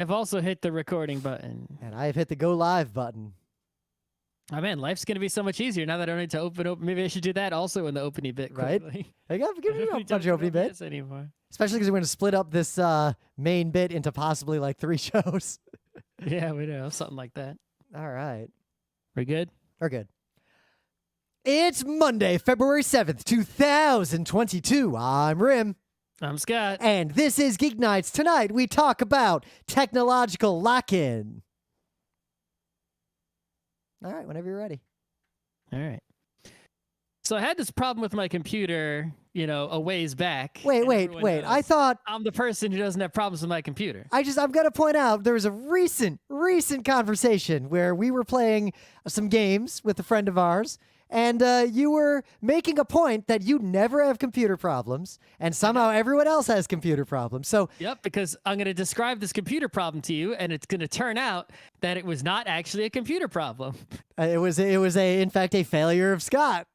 I've also hit the recording button. And I've hit the go live button. Oh man, life's gonna be so much easier now that I don't need to open. Maybe I should do that also in the opening bit. Right? Quickly. I got give me a bunch of opening bits anymore. Especially because we're going to split up this main bit into possibly like 3 shows. Yeah, we know something like that. All right, We're good. we're good. It's Monday, February 7th, 2022. I'm Rim. I'm Scott. And this is Geek Nights. Tonight we talk about technological lock-in. All right, whenever you're ready. All right. So I had this problem with my computer, a ways back. Wait. I thought I'm the person who doesn't have problems with my computer. I've got to point out there was a recent conversation where we were playing some games with a friend of ours, and you were making a point that you never have computer problems, and somehow everyone else has computer problems. So Yep, because I'm going to describe this computer problem to you, and it's going to turn out that it was not actually a computer problem. it was in fact a failure of Scott.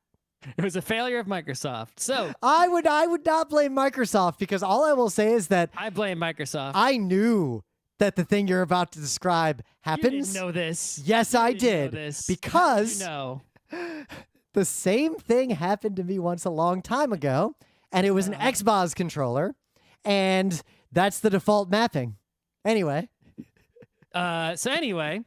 It was a failure of Microsoft. So I would not blame Microsoft, because all I will say is that I blame Microsoft. I knew that the thing you're about to describe happens. You didn't know this. Yes, I did. Know this. Because How did you know? the same thing happened to me once a long time ago, and it was an Xbox controller, and that's the default mapping. Anyway. So anyway,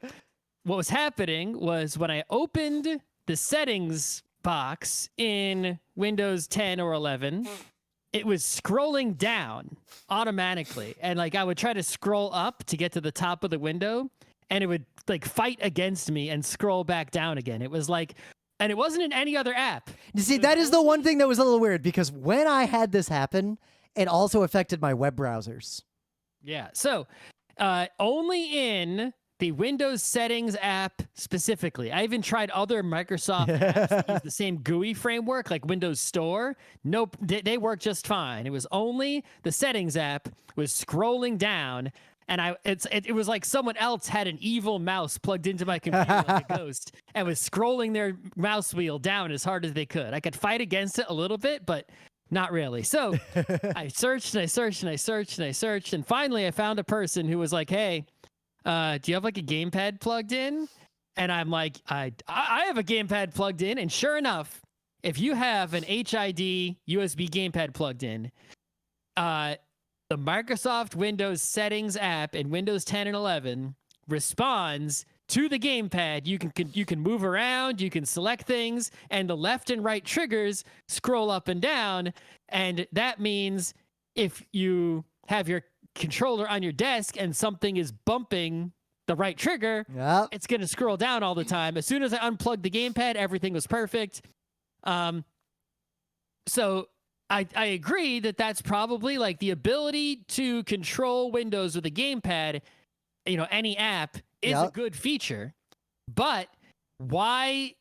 what was happening was when I opened the settings box in Windows 10 or 11, it was scrolling down automatically. And I would try to scroll up to get to the top of the window, and it would fight against me and scroll back down again. It was and it wasn't in any other app. You see, that is the one thing that was a little weird, because when I had this happen, it also affected my web browsers. Yeah. So only in the Windows settings app specifically. I even tried other Microsoft apps that use the same GUI framework, like Windows Store. Nope, they work just fine. It was only the settings app was scrolling down, and it was like someone else had an evil mouse plugged into my computer like a ghost, and was scrolling their mouse wheel down as hard as they could. I could fight against it a little bit, but not really. So I searched and I searched and I searched and I searched, and finally I found a person who was like, "Hey, do you have a gamepad plugged in?" And I'm like, I have a gamepad plugged in. And sure enough, if you have an HID USB gamepad plugged in, the Microsoft Windows settings app in Windows 10 and 11 responds to the gamepad. You can move around, you can select things, and the left and right triggers scroll up and down. And that means if you have your controller on your desk and something is bumping the right trigger, it's going to scroll down all the time. As soon as I unplugged the gamepad, everything was perfect. So I agree that that's probably the ability to control Windows with a gamepad, any app is a good feature. But why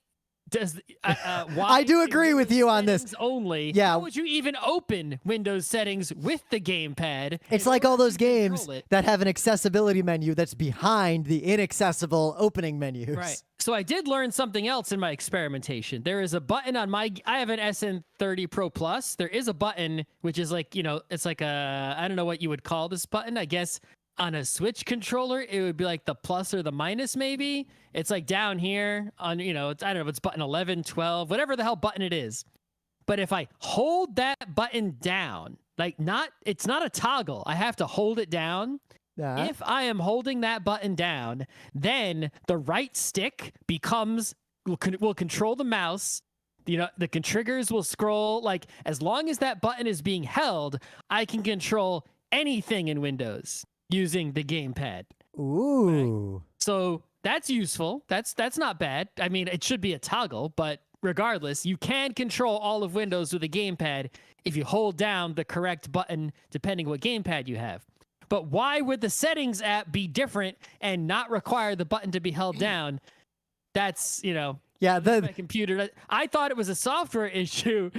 does why I do agree with you on this. Only, how would you even open Windows settings with the gamepad? It's like all those games that have an accessibility menu that's behind the inaccessible opening menus. Right. So I did learn something else in my experimentation. There is a button on I have an SN30 Pro Plus. There is a button which is it's like I don't know what you would call this button. I guess on a Switch controller, it would be like the plus or the minus, maybe. It's down here on, it's, I don't know if it's button 11, 12, whatever the hell button it is. But if I hold that button down, it's not a toggle. I have to hold it down. If I am holding that button down, then the right stick will control the mouse. The triggers will scroll. As long as that button is being held, I can control anything in Windows using the gamepad. Ooh. Right? So that's useful. That's not bad. I mean, it should be a toggle, but regardless, you can control all of Windows with a gamepad if you hold down the correct button, depending what gamepad you have. But why would the settings app be different and not require the button to be held down? That's, Yeah, My computer. I thought it was a software issue.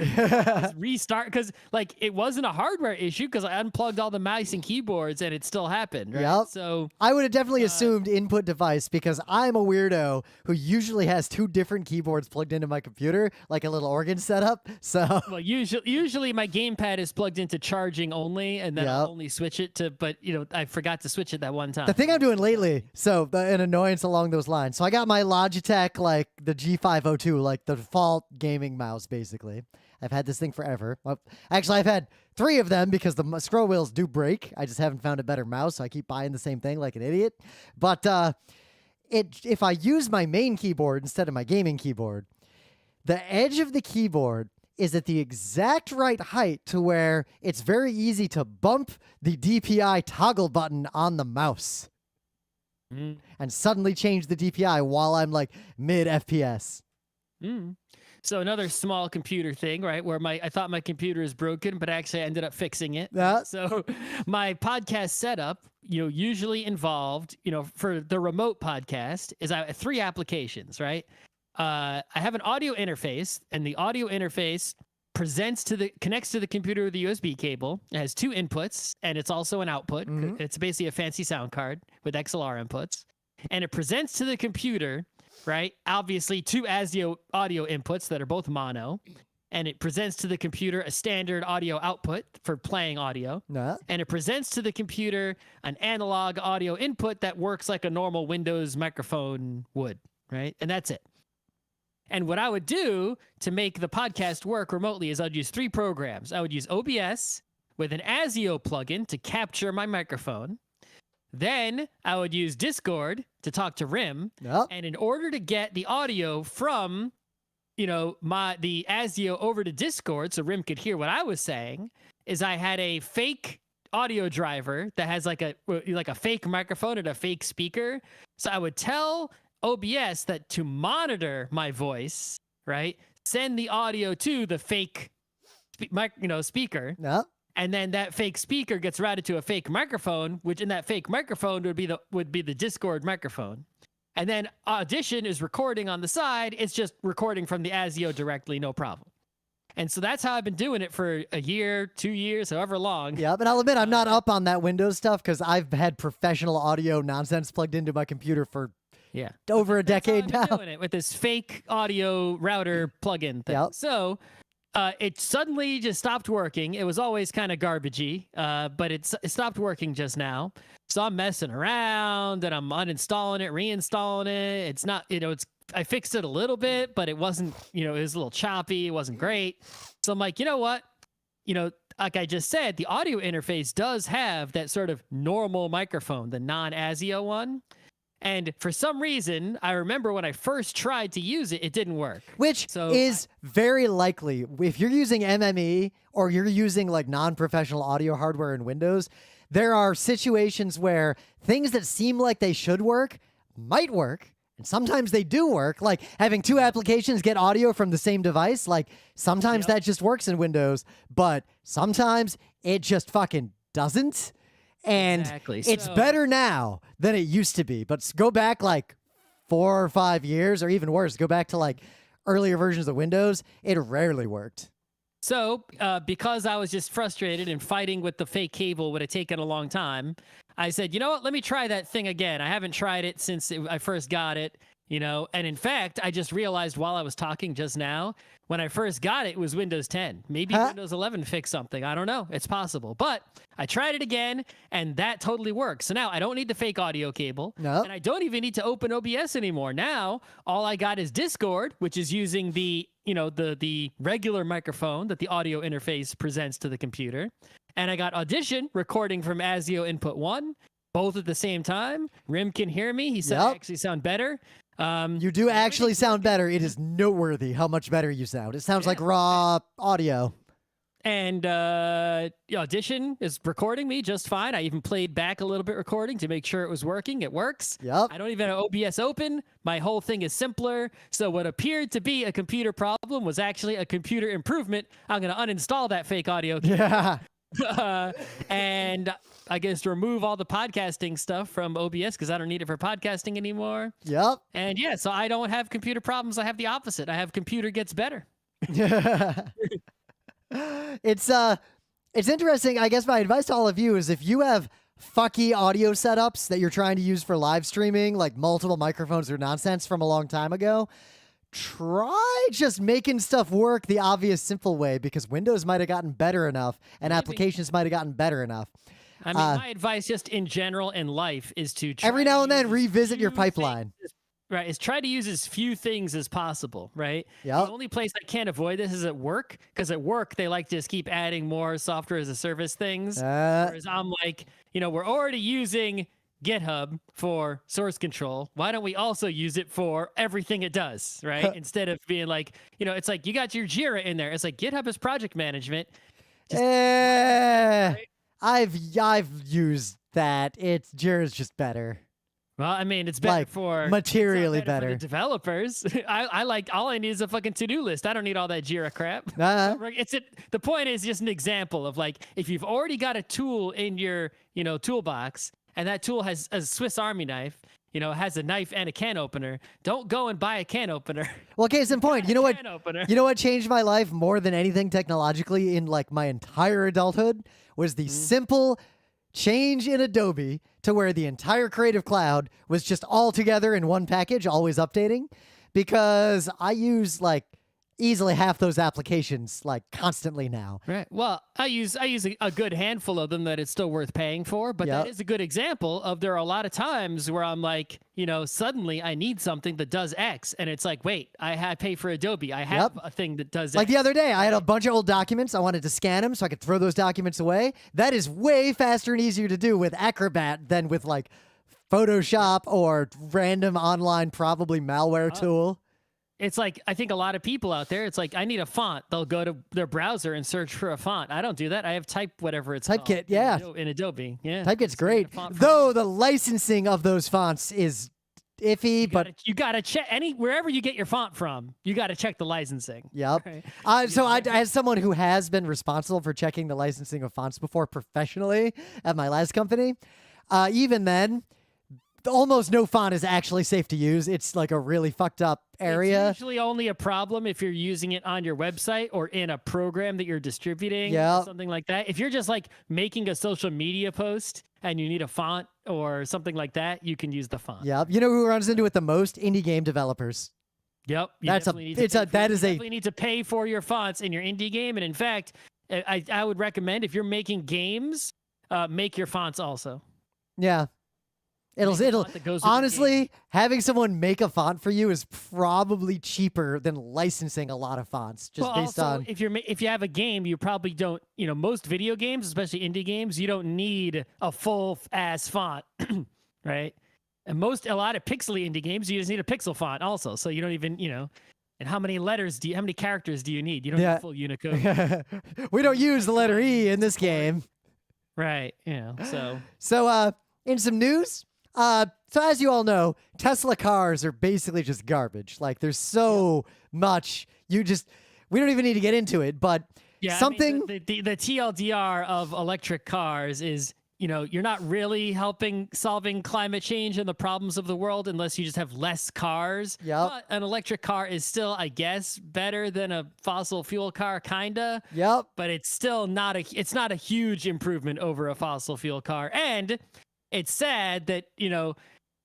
Restart because like it wasn't a hardware issue because I unplugged all the mice and keyboards and it still happened. Right. Yep. So I would have definitely assumed input device because I'm a weirdo who usually has 2 different keyboards plugged into my computer, like a little organ setup. So well, usually my gamepad is plugged into charging only, and then I'll only switch it to. But I forgot to switch it that one time. the thing I'm doing lately, so an annoyance along those lines. So I got my Logitech, like the G502, like the default gaming mouse, basically. I've had this thing forever. Well, actually, I've had 3 of them because the scroll wheels do break. I just haven't found a better mouse, so I keep buying the same thing like an idiot. But if I use my main keyboard instead of my gaming keyboard, the edge of the keyboard is at the exact right height to where it's very easy to bump the DPI toggle button on the mouse and suddenly change the DPI while I'm like mid FPS. So another small computer thing, right? Where I thought my computer is broken, but actually I ended up fixing it. So my podcast setup, usually involved, for the remote podcast is I have 3 applications, right? I have an audio interface, and the audio interface connects to the computer with a USB cable. It has 2 inputs, and it's also an output. It's basically a fancy sound card with XLR inputs, and it presents to the computer, right? Obviously 2 ASIO audio inputs that are both mono, and it presents to the computer a standard audio output for playing audio, and it presents to the computer an analog audio input that works like a normal Windows microphone would, right? And that's it. And what I would do to make the podcast work remotely is I'd use 3 programs. I would use OBS with an ASIO plugin to capture my microphone. Then I would use Discord to talk to Rim. And in order to get the audio from, the ASIO over to Discord so Rim could hear what I was saying, is I had a fake audio driver that has like a fake microphone and a fake speaker. So I would tell OBS that to monitor my voice, right, send the audio to the fake speaker. And then that fake speaker gets routed to a fake microphone, which in that fake microphone would be the Discord microphone. And then Audition is recording on the side. It's just recording from the ASIO directly, no problem. And so that's how I've been doing it for a year, 2 years, however long. Yeah, but I'll admit I'm not up on that Windows stuff because I've had professional audio nonsense plugged into my computer for over a decade now. Doing it with this fake audio router plugin thing. So it suddenly just stopped working. It was always kind of garbagey, but it stopped working just now. So I'm messing around and I'm uninstalling it, reinstalling it. It's not, I fixed it a little bit, but it wasn't, it was a little choppy. It wasn't great. So I'm like, you know what? Like I just said, the audio interface does have that sort of normal microphone, the non-ASIO one. And for some reason, I remember when I first tried to use it, it didn't work. Which is very likely. If you're using MME or you're using like non-professional audio hardware in Windows, there are situations where things that seem like they should work might work. And sometimes they do work. Like having 2 applications get audio from the same device. Like sometimes that just works in Windows, but sometimes it just fucking doesn't. And it's better now than it used to be. But go back like 4 or 5 years, or even worse, go back to like earlier versions of Windows, it rarely worked. So because I was just frustrated and fighting with the fake cable would have taken a long time, I said, you know what, let me try that thing again. I haven't tried it since I first got it, and in fact, I just realized while I was talking just now, when I first got it, it was Windows 10. Maybe Windows 11 fixed something. I don't know. It's possible. But I tried it again, and that totally works. So now I don't need the fake audio cable, and I don't even need to open OBS anymore. Now, all I got is Discord, which is using the regular microphone that the audio interface presents to the computer. And I got Audition recording from ASIO input 1, both at the same time. Rim can hear me. He said I actually sound better. You do actually sound better. It is noteworthy how much better you sound. It sounds like raw audio. And Audition is recording me just fine. I even played back a little bit recording to make sure it was working. It works. I don't even have OBS open. My whole thing is simpler. So what appeared to be a computer problem was actually a computer improvement. I'm going to uninstall that fake audio. And I guess remove all the podcasting stuff from OBS because I don't need it for podcasting anymore. Yep. And yeah, so I don't have computer problems. I have the opposite. I have computer gets better. It's interesting. I guess my advice to all of you is if you have fucky audio setups that you're trying to use for live streaming, like multiple microphones or nonsense from a long time ago, try just making stuff work the obvious, simple way, because Windows might have gotten better enough and applications might have gotten better enough. I mean, my advice just in general in life is to try every now and then revisit your pipeline. Right, is try to use as few things as possible, right? Yep. The only place I can't avoid this is at work, because at work, they like to just keep adding more software as a service things. Whereas I'm like, we're already using GitHub for source control. Why don't we also use it for everything it does, right? Instead of being like, it's like you got your Jira in there. It's like GitHub is project management. Right? I've used that. Jira's just better. Well, I mean, it's better for materially better. better. For the developers. I like all I need is a fucking to-do list. I don't need all that Jira crap. The point is just an example of like if you've already got a tool in your toolbox and that tool has a Swiss Army knife, has a knife and a can opener. Don't go and buy a can opener. Well, case in point, you know what changed my life more than anything technologically in like my entire adulthood was the simple change in Adobe to where the entire Creative Cloud was just all together in one package, always updating, because I use like easily half those applications like constantly now. Right. Well, I use a good handful of them that it's still worth paying for, but that is a good example of there are a lot of times where I'm like, suddenly I need something that does X, and it's like, wait, I pay for Adobe. I have a thing that does X. Like the other day, I had a bunch of old documents. I wanted to scan them so I could throw those documents away. That is way faster and easier to do with Acrobat than with like Photoshop or random online, probably malware tool. It's like, I think a lot of people out there, it's like, I need a font. They'll go to their browser and search for a font. I don't do that. I have whatever it's called. Typekit, yeah. In Adobe, yeah. Typekit's great. Though the licensing of those fonts is iffy, but you got to check wherever you get your font from, you got to check the licensing. Yep. Right? So as someone who has been responsible for checking the licensing of fonts before professionally at my last company, even then, almost no font is actually safe to use. It's like a really fucked up area. It's usually only a problem if you're using it on your website or in a program that you're distributing or something like that. If you're just like making a social media post and you need a font or something like that, you can use the font. Yep. You know who runs into it the most? Indie game developers. Yep. You definitely need to pay for your fonts in your indie game. And in fact, I would recommend if you're making games, make your fonts also. Yeah. It'll honestly, having someone make a font for you is probably cheaper than licensing a lot of fonts. If you have a game, you probably don't. Most video games, especially indie games, you don't need a full ass font, right? And a lot of pixely indie games, you just need a pixel font also. So you don't even, And how many characters do you need? You don't need full Unicode. We don't use the letter E in this game, right? So in some news. So as you all know, Tesla cars are basically just garbage. Like there's so much, we don't even need to get into it, but the TLDR of electric cars is, you're not really solving climate change and the problems of the world unless you just have less cars. Yep. But an electric car is still, I guess, better than a fossil fuel car, kinda. Yep. But it's still not a huge improvement over a fossil fuel car. And it's sad that,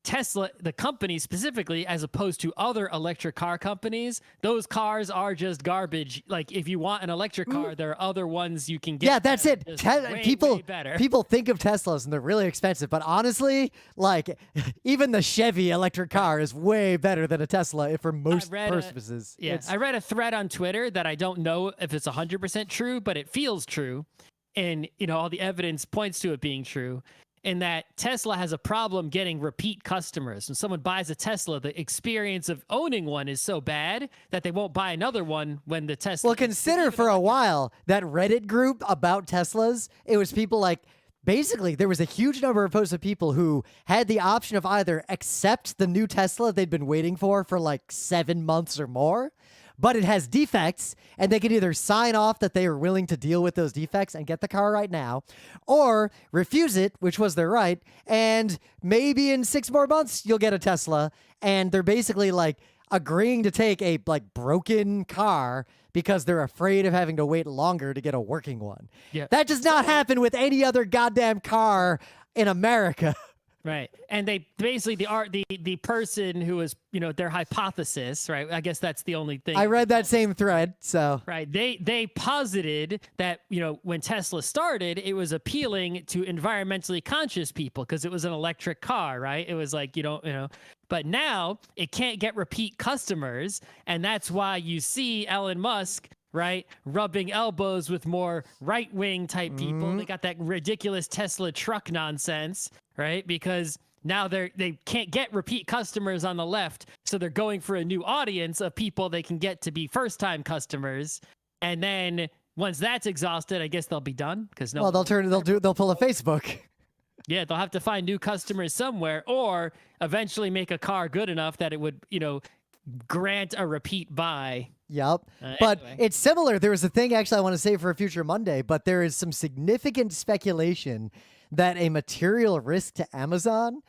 Tesla, the company specifically, as opposed to other electric car companies, those cars are just garbage. Like, if you want an electric car, there are other ones you can get. Yeah, that's it. Way better. People think of Teslas and they're really expensive, but honestly, like, even the Chevy electric car is way better than a Tesla for most purposes. I read a thread on Twitter that I don't know if it's 100% true, but it feels true. And, all the evidence points to it being true. In that Tesla has a problem getting repeat customers. When someone buys a Tesla, the experience of owning one is so bad that they won't buy another one when the Tesla... Well, consider for a while that Reddit group about Teslas, it was people like... Basically, there was a huge number of posts of people who had the option of either accept the new Tesla they'd been waiting for like 7 months or more, but it has defects, and they can either sign off that they are willing to deal with those defects and get the car right now, or refuse it, which was their right, and maybe in 6 more months you'll get a Tesla. And they're basically like agreeing to take a like broken car because they're afraid of having to wait longer to get a working one. Yeah. That does not happen with any other goddamn car in America. Right. And they basically the person who was, their hypothesis, right? I guess that's the only thing. I read that same thread, so. Right. They posited that, when Tesla started, it was appealing to environmentally conscious people because it was an electric car, right? It was like, but now it can't get repeat customers. And that's why you see Elon Musk, right, rubbing elbows with more right-wing type people. They got that ridiculous Tesla truck nonsense, right? Because now they can't get repeat customers on the left, so they're going for a new audience of people they can get to be first-time customers. And then once that's exhausted, I guess they'll be done because they'll pull a Facebook. Yeah, they'll have to find new customers somewhere, or eventually make a car good enough that it would, grant a repeat buy. Yep. But anyway. It's similar. There was a thing actually I want to say for a future Monday, but there is some significant speculation that a material risk to Amazon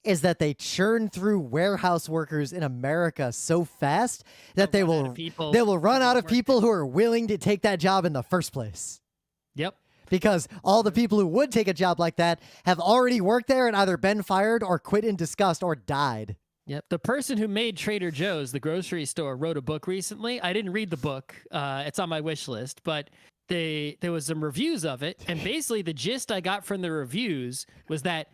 is that they churn through warehouse workers in America so fast that they will run out of people who are willing to take that job in the first place. Yep. Because all the people who would take a job like that have already worked there and either been fired or quit in disgust or died. Yep. The person who made Trader Joe's, the grocery store, wrote a book recently. I didn't read the book. It's on my wish list, but there was some reviews of it. And basically the gist I got from the reviews was that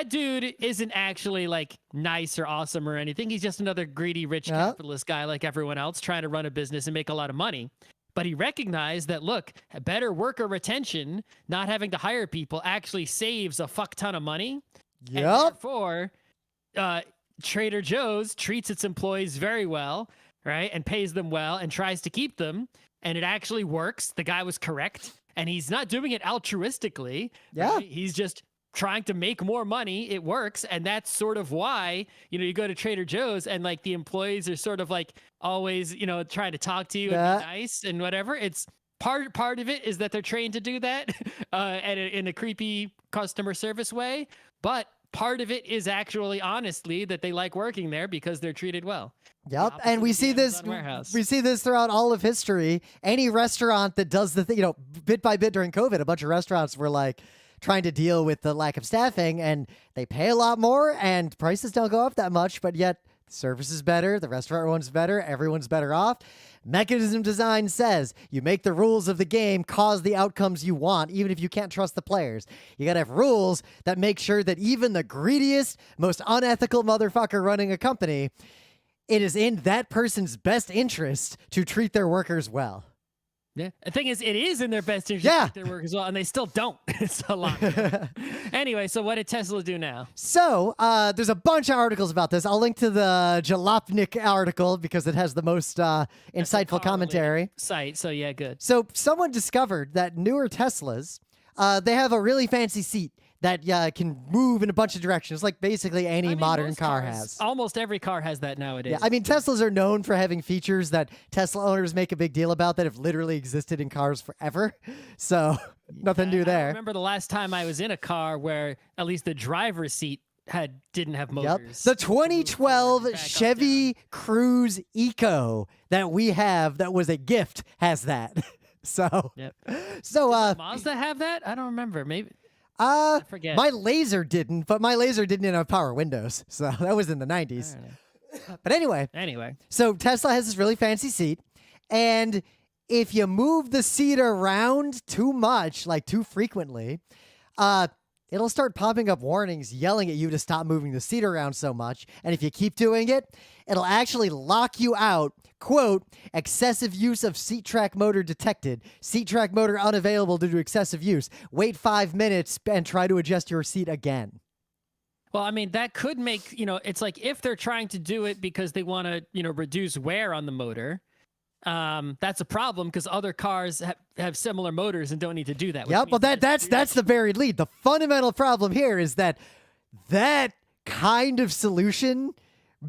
dude isn't actually like nice or awesome or anything. He's just another greedy, rich capitalist guy like everyone else trying to run a business and make a lot of money. But he recognized that, look, better worker retention, not having to hire people, actually saves a fuck ton of money. Yep. And therefore, Trader Joe's treats its employees very well, right? And pays them well and tries to keep them. And it actually works. The guy was correct. And he's not doing it altruistically. Yeah. Right? He's just trying to make more money. It works. And that's sort of why, you go to Trader Joe's and like the employees are sort of like always, trying to talk to you and be nice and whatever. It's part of it is that they're trained to do that and in a creepy customer service way. But part of it is actually honestly that they like working there because they're treated well. Yep. And we see this throughout all of history. Any restaurant that does the thing, bit by bit during COVID, a bunch of restaurants were like trying to deal with the lack of staffing, and they pay a lot more and prices don't go up that much, but yet the service is better, the restaurant one's better, everyone's better off. Mechanism design says you make the rules of the game cause the outcomes you want, even if you can't trust the players. You gotta have rules that make sure that even the greediest, most unethical motherfucker running a company, it is in that person's best interest to treat their workers well. Yeah. The thing is, it is in their best interest to treat their work as well, and they still don't. It's a lot. Anyway, so what did Tesla do now? So there's a bunch of articles about this. I'll link to the Jalopnik article because it has the most insightful commentary. Site, so yeah, good. So someone discovered that newer Teslas, they have a really fancy seat that can move in a bunch of directions, like basically any modern car has. Almost every car has that nowadays. Yeah, Teslas are known for having features that Tesla owners make a big deal about that have literally existed in cars forever. So nothing new there. I remember the last time I was in a car where at least the driver's seat didn't have motors. Yep. The 2012 Chevy Cruze Eco that we have that was a gift has that. So, Does Mazda have that? I don't remember. Maybe. I forget. My Laser didn't, but my Laser didn't have power windows, so that was in the 90s. But anyway, so Tesla has this really fancy seat, and if you move the seat around too much, like too frequently, it'll start popping up warnings yelling at you to stop moving the seat around so much. And if you keep doing it, it'll actually lock you out. Quote, excessive use of seat track motor detected. Seat track motor unavailable due to excessive use. Wait 5 minutes and try to adjust your seat again. Well, that could make, it's like if they're trying to do it because they want to, reduce wear on the motor, that's a problem because other cars have similar motors and don't need to do that. Yep, well, that's the buried lead. The fundamental problem here is that kind of solution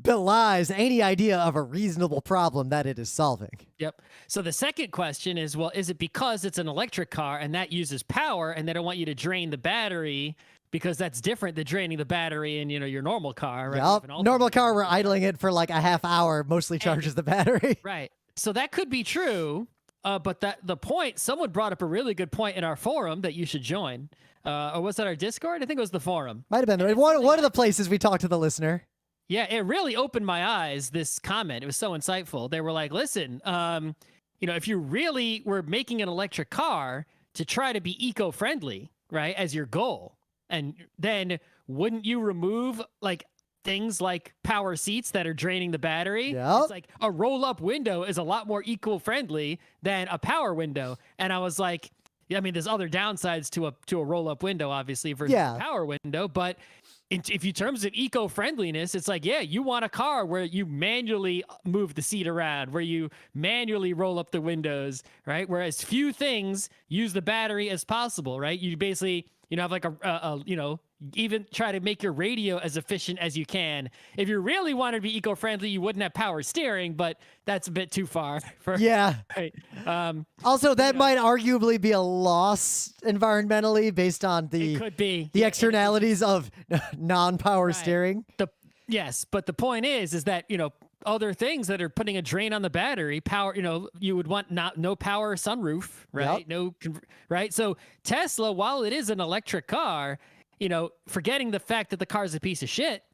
belies any idea of a reasonable problem that it is solving. Yep. So the second question is, well, is it because it's an electric car and that uses power and they don't want you to drain the battery because that's different than draining the battery in, your normal car, right? Yep. Normal car, we're idling it for like a half hour, mostly charges the battery. Right. So that could be true. But the point, someone brought up a really good point in our forum that you should join. Or was that our Discord? I think it was the forum. Might have been one of the places we talked to the listener. Yeah, it really opened my eyes, this comment. It was so insightful. They were like, listen, if you really were making an electric car to try to be eco-friendly, right, as your goal, and then wouldn't you remove things like power seats that are draining the battery? Yep. It's like a roll-up window is a lot more eco-friendly than a power window. And I was like, I mean, there's other downsides to a roll-up window, obviously, versus a power window, but if you terms of eco-friendliness, it's like, yeah, you want a car where you manually move the seat around, where you manually roll up the windows, right? Whereas few things use the battery as possible, right? You basically, have like even try to make your radio as efficient as you can. If you really wanted to be eco-friendly, you wouldn't have power steering, but that's a bit too far. Right? Also, that might arguably be a loss environmentally based on it could be the externalities of non-power steering. Yes, but the point is that, other things that are putting a drain on the battery, power, you would want no power sunroof, right? Yep. Right? So Tesla, while it is an electric car, forgetting the fact that the car is a piece of shit,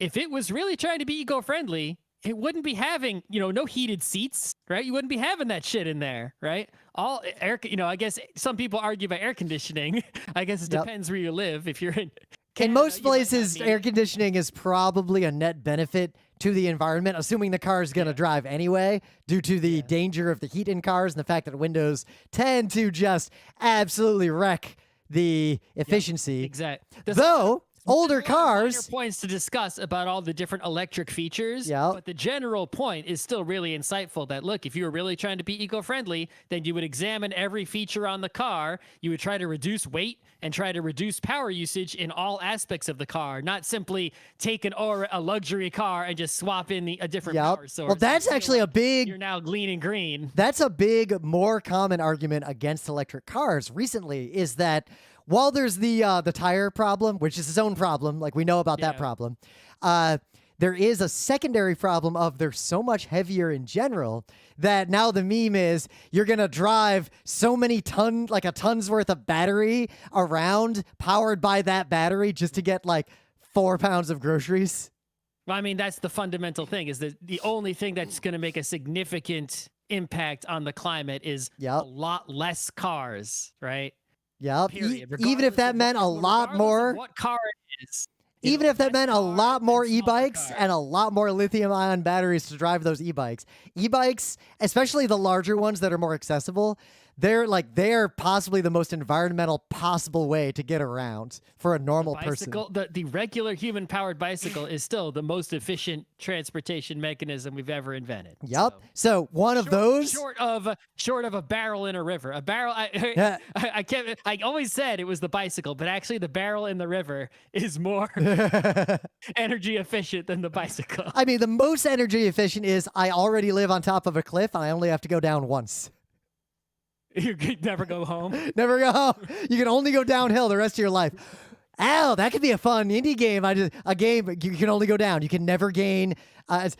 if it was really trying to be eco-friendly, it wouldn't be having, no heated seats, right? You wouldn't be having that shit in there, right? All air, I guess some people argue about air conditioning. I guess it depends where you live. If you're in Canada, in most places, air conditioning is probably a net benefit to the environment, assuming the car is going to drive anyway, due to the danger of the heat in cars and the fact that windows tend to just absolutely wreck the efficiency. Exactly. Though older cars points to discuss about all the different electric features, but the general point is still really insightful that, look, if you were really trying to be eco-friendly, then you would examine every feature on the car. You would try to reduce weight and try to reduce power usage in all aspects of the car, not simply take a luxury car and just swap in a different power source. Well, that's actually you're now leaning green. That's a big, more common argument against electric cars recently, is that while there's the tire problem, which is its own problem, like we know about that problem, there is a secondary problem of they're so much heavier in general that now the meme is you're going to drive so many ton's worth of battery around powered by that battery just to get 4 pounds of groceries. Well, I mean, that's the fundamental thing, is that the only thing that's going to make a significant impact on the climate is a lot less cars, right? Yep. Even if that meant a lot more. What car it is. Even if that meant a lot more e-bikes and a lot more lithium-ion batteries to drive those e-bikes. E-bikes, especially the larger ones that are more accessible, they're possibly the most environmental possible way to get around for a normal person. The regular human-powered bicycle is still the most efficient transportation mechanism we've ever invented. Yep. So one of those, short of a barrel in a river. A barrel. I always said it was the bicycle, but actually the barrel in the river is more energy efficient than the bicycle. I mean, the most energy efficient is I already live on top of a cliff and I only have to go down once. You could never go home. Never go home. You can only go downhill the rest of your life. Ow, that could be a fun indie game. A game you can only go down. You can never gain. I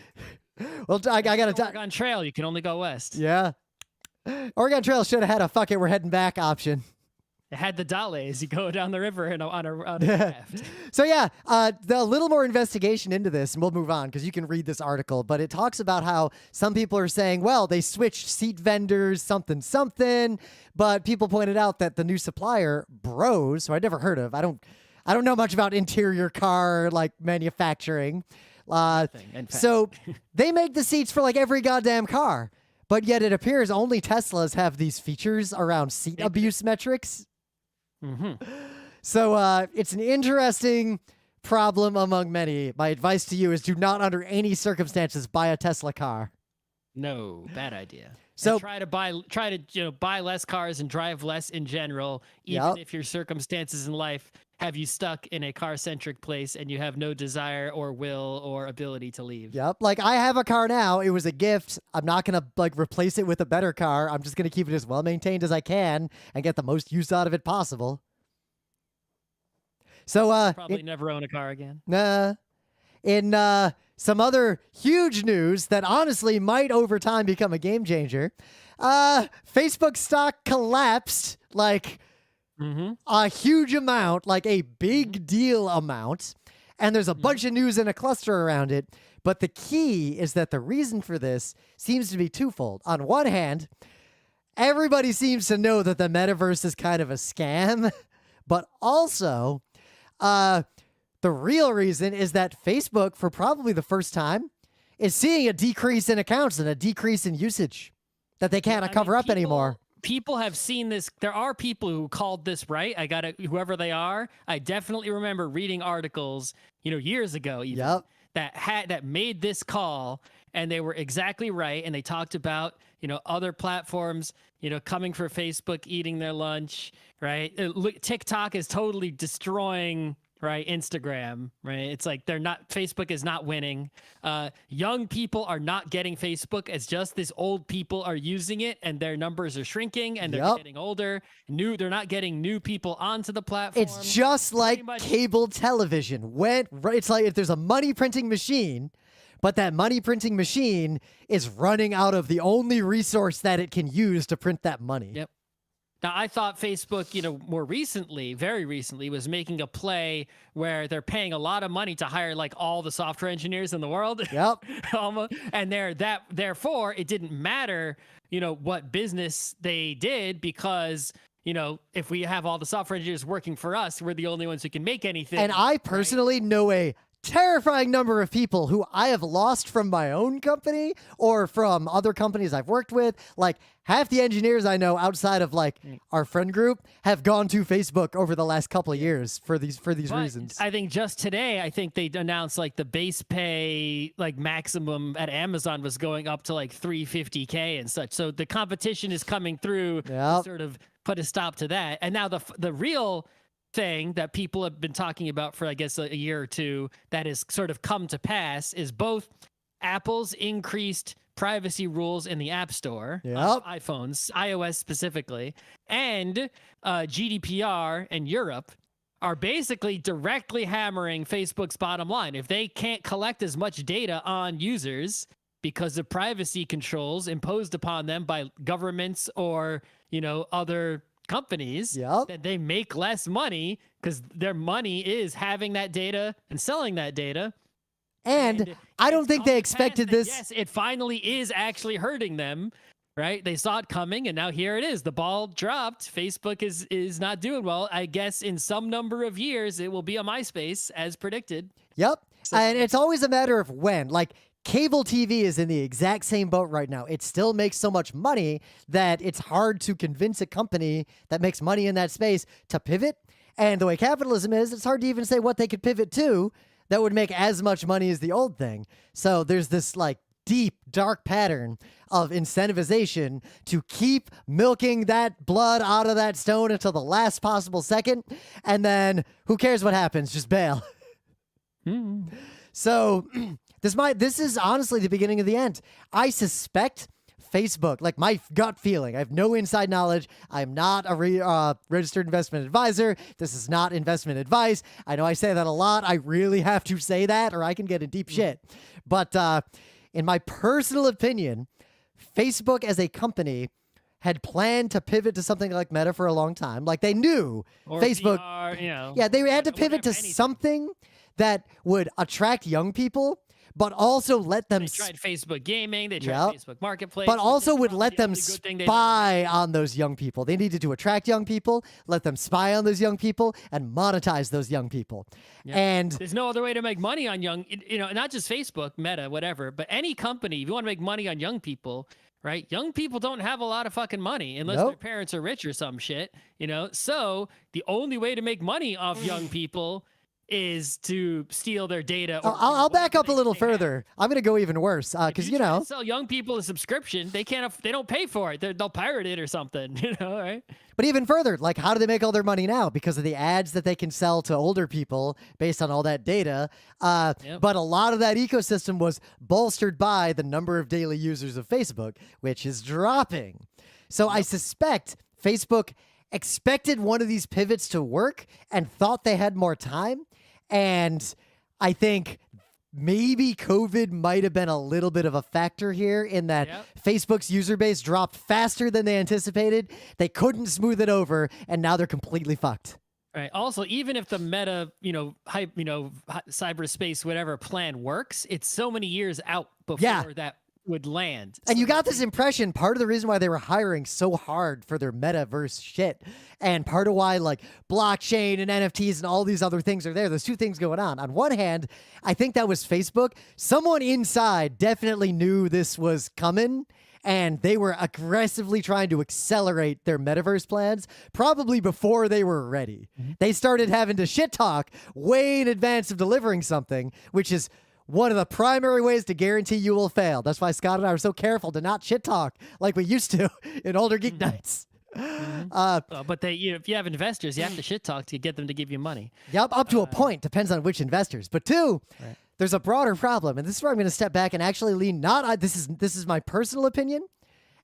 gotta. Oregon Trail, you can only go west. Yeah. Oregon Trail should have had a "fuck it, we're heading back" option. It had the Dales. You go down the river on a raft. So yeah, a little more investigation into this, and we'll move on because you can read this article. But it talks about how some people are saying, well, they switched seat vendors, something. But people pointed out that the new supplier, Bros, who I'd never heard of. I don't know much about interior car manufacturing. So they make the seats for every goddamn car. But yet it appears only Teslas have these features around seat abuse metrics. Mm-hmm. So it's an interesting problem among many. My advice to you is do not under any circumstances buy a Tesla car. No, bad idea. So and try to buy less cars and drive less in general, even if your circumstances in life have you stuck in a car-centric place and you have no desire or will or ability to leave. Yep. Like I have a car now. It was a gift. I'm not going to like replace it with a better car. I'm just going to keep it as well maintained as I can and get the most use out of it possible. So Probably never own a car again. In some other huge news that honestly might over time become a game changer, Facebook stock collapsed like a huge amount, like a big deal amount. And there's a bunch of news in a cluster around it. But the key is that the reason for this seems to be twofold. On one hand, everybody seems to know that the metaverse is kind of a scam. But also, the real reason is that Facebook, for probably the first time, is seeing a decrease in accounts and a decrease in usage that they can't cover up anymore. People have seen this. There are people who called this right. Whoever they are, I definitely remember reading articles, years ago even, that made this call, and they were exactly right. And they talked about, other platforms, coming for Facebook, eating their lunch, right? TikTok is totally destroying, right? Instagram, right? It's like Facebook is not winning. Young people are not getting Facebook. It's just these old people are using it and their numbers are shrinking and they're getting older. They're not getting new people onto the platform. It's just like cable television. It's like if there's a money printing machine, but that money printing machine is running out of the only resource that it can use to print that money. Yep. Now, I thought Facebook, more recently, very recently, was making a play where they're paying a lot of money to hire like all the software engineers in the world. Yep. And therefore, it didn't matter, what business they did because, if we have all the software engineers working for us, we're the only ones who can make anything. And I personally know a terrifying number of people who I have lost from my own company or from other companies I've worked with. Like half the engineers I know outside of like our friend group have gone to Facebook over the last couple of years for these reasons. I think just today, they announced like the base pay, like maximum at Amazon was going up to like $350K and such. So the competition is coming through to sort of put a stop to that. And now the real thing that people have been talking about for, I guess, a year or two that has sort of come to pass is both Apple's increased privacy rules in the App Store, iPhones, iOS specifically, and GDPR in Europe are basically directly hammering Facebook's bottom line. If they can't collect as much data on users because of privacy controls imposed upon them by governments or, other companies, that they make less money because their money is having that data and selling that data. And I don't think they expected this. Yes, it finally is actually hurting them, right? They saw it coming, and now here it is. The ball dropped. Facebook is not doing well. I guess in some number of years, it will be a MySpace, as predicted. Yep. And it's always a matter of when. Like, cable TV is in the exact same boat right now. It still makes so much money that it's hard to convince a company that makes money in that space to pivot. And the way capitalism is, it's hard to even say what they could pivot to that would make as much money as the old thing. So there's this like deep, dark pattern of incentivization to keep milking that blood out of that stone until the last possible second. And then who cares what happens? Just bail. So this is honestly the beginning of the end. I suspect Facebook, like my gut feeling, I have no inside knowledge. I'm not a registered investment advisor. This is not investment advice. I know I say that a lot. I really have to say that or I can get in deep shit. But in my personal opinion, Facebook as a company had planned to pivot to something like Meta for a long time. Like they knew or Facebook. VR, yeah, they had to pivot to something that would attract young people, but also let them... They tried Facebook Gaming, they tried Facebook Marketplace. But also would let them spy on those young people. They needed to attract young people, let them spy on those young people, and monetize those young people. Yeah. And there's no other way to make money on young... not just Facebook, Meta, whatever, but any company, if you want to make money on young people... Right? Young people don't have a lot of fucking money unless their parents are rich or some shit, So the only way to make money off young people is to steal their data. Oh, Or, I'll back up a little they have. further. I'm going to go even worse because, If you try to know, sell young people a subscription, they don't pay for it. They'll pirate it or something, right? but even further, like, how do they make all their money now? Because of the ads that they can sell to older people based on all that data. Yep. But a lot of that ecosystem was bolstered by the number of daily users of Facebook, which is dropping. So I suspect Facebook expected one of these pivots to work and thought they had more time. And I think maybe COVID might have been a little bit of a factor here in that Facebook's user base dropped faster than they anticipated. They couldn't smooth it over, and now they're completely fucked. Right. Also, even if the meta, cyberspace, whatever plan works, it's so many years out before that would land. And you got this impression, part of the reason why they were hiring so hard for their metaverse shit, and part of why like blockchain and NFTs and all these other things are there. There's two things going on. On one hand, I think that was Facebook. Someone inside definitely knew this was coming, and they were aggressively trying to accelerate their metaverse plans, probably before they were ready. They started having to shit talk way in advance of delivering something, which is one of the primary ways to guarantee you will fail. That's why Scott and I are so careful to not shit talk like we used to in older Geek Nights. But if you have investors, you have to shit talk to get them to give you money. Yep, up to a point. Depends on which investors. But two, there's a broader problem, and this is where I'm going to step back and actually lean. This is my personal opinion,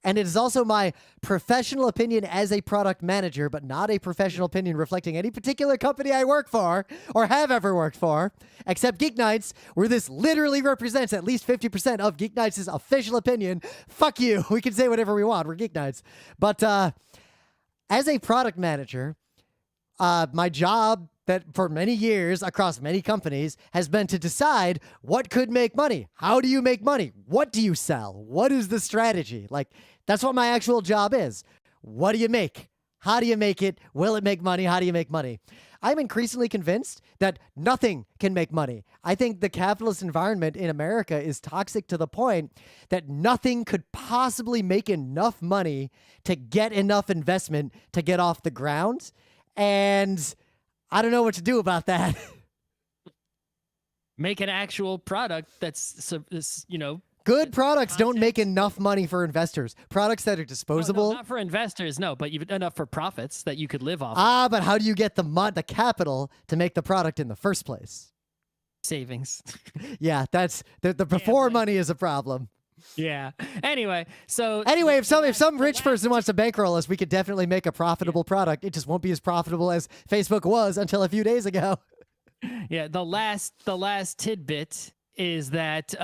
and it is also my professional opinion as a product manager, but not a professional opinion reflecting any particular company I work for or have ever worked for, except Geek Nights, where this literally represents at least 50% of Geek Nights' official opinion. Fuck you. We can say whatever we want. We're Geek Nights. But as a product manager, my job that for many years across many companies has been to decide what could make money. How do you make money? What do you sell? What is the strategy? Like, that's what my actual job is. What do you make? How do you make it? Will it make money? How do you make money? I'm increasingly convinced that nothing can make money. I think the capitalist environment in America is toxic to the point that nothing could possibly make enough money to get enough investment to get off the ground. And I don't know what to do about that. Make an actual product that's Good products don't make enough money for investors. Products that are disposable. No, not for investors, no, but you've enough for profits that you could live off. But how do you get the capital to make the product in the first place? Savings. Yeah, that's the before money is a problem. Yeah. Anyway, if some rich person wants to bankroll us, we could definitely make a profitable product. It just won't be as profitable as Facebook was until a few days ago. Yeah, the last tidbit is that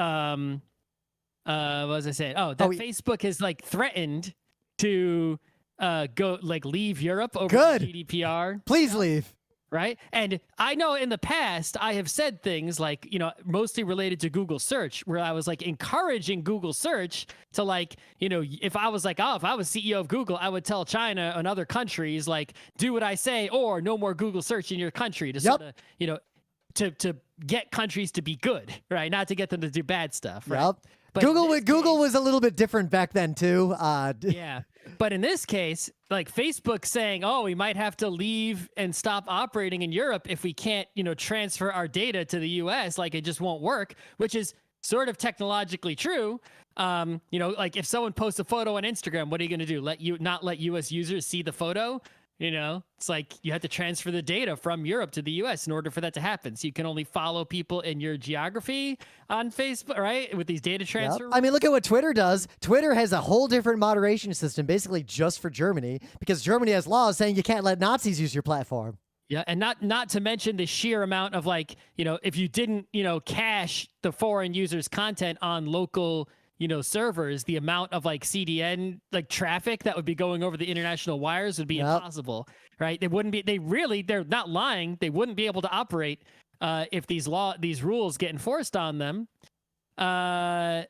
what was I saying? Facebook has like threatened to go like leave Europe over GDPR. Please leave. Right. And I know in the past I have said things like, mostly related to Google search, where I was like encouraging Google search to like, if I was CEO of Google, I would tell China and other countries, like, do what I say or no more Google search in your country to sort of, to get countries to be good, right? Not to get them to do bad stuff. Right? Yep. But Google was a little bit different back then too. Yeah. But in this case, like Facebook saying, oh, we might have to leave and stop operating in Europe if we can't, transfer our data to the US, like it just won't work, which is sort of technologically true. Like if someone posts a photo on Instagram, what are you going to do? Not let US users see the photo? It's like you have to transfer the data from Europe to the US in order for that to happen. So you can only follow people in your geography on Facebook, right? With these data transfer. Yep. I mean, look at what Twitter does. Twitter has a whole different moderation system, basically just for Germany, because Germany has laws saying you can't let Nazis use your platform. Yeah, and not to mention the sheer amount of like, if you didn't, cache the foreign users' content on local servers, the amount of like CDN like traffic that would be going over the international wires would be impossible, right? They're not lying. They wouldn't be able to operate if these rules get enforced on them. However,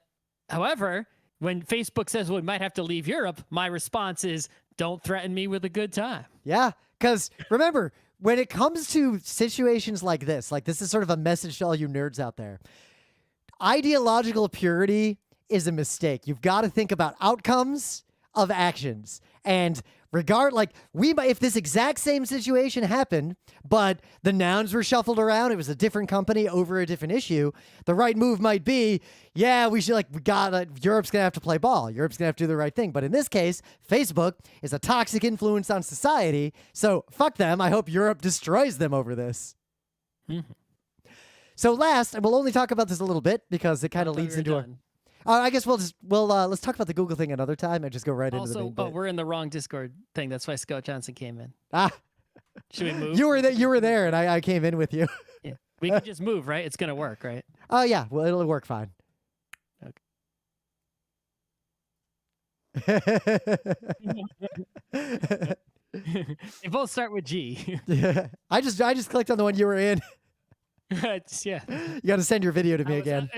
when Facebook says, well, we might have to leave Europe, my response is, don't threaten me with a good time. Yeah, because remember, when it comes to situations like this is sort of a message to all you nerds out there. Ideological purity is a mistake. You've got to think about outcomes of actions. And If this exact same situation happened, but the nouns were shuffled around, it was a different company over a different issue, the right move might be, Europe's gonna have to play ball. Europe's gonna have to do the right thing. But in this case, Facebook is a toxic influence on society, so fuck them. I hope Europe destroys them over this. Mm-hmm. So last, and we'll only talk about this a little bit because it kind of leads into I guess let's talk about the Google thing another time and just go right into the main bit. We're in the wrong Discord thing. That's why Scott Johnson came in. Should we move? You were there, and I came in with you. Yeah, we can just move, right? It's gonna work, right? Oh yeah, well it'll work fine. Okay. They both start with G. Yeah, I just clicked on the one you were in. Yeah. You got to send your video to me again.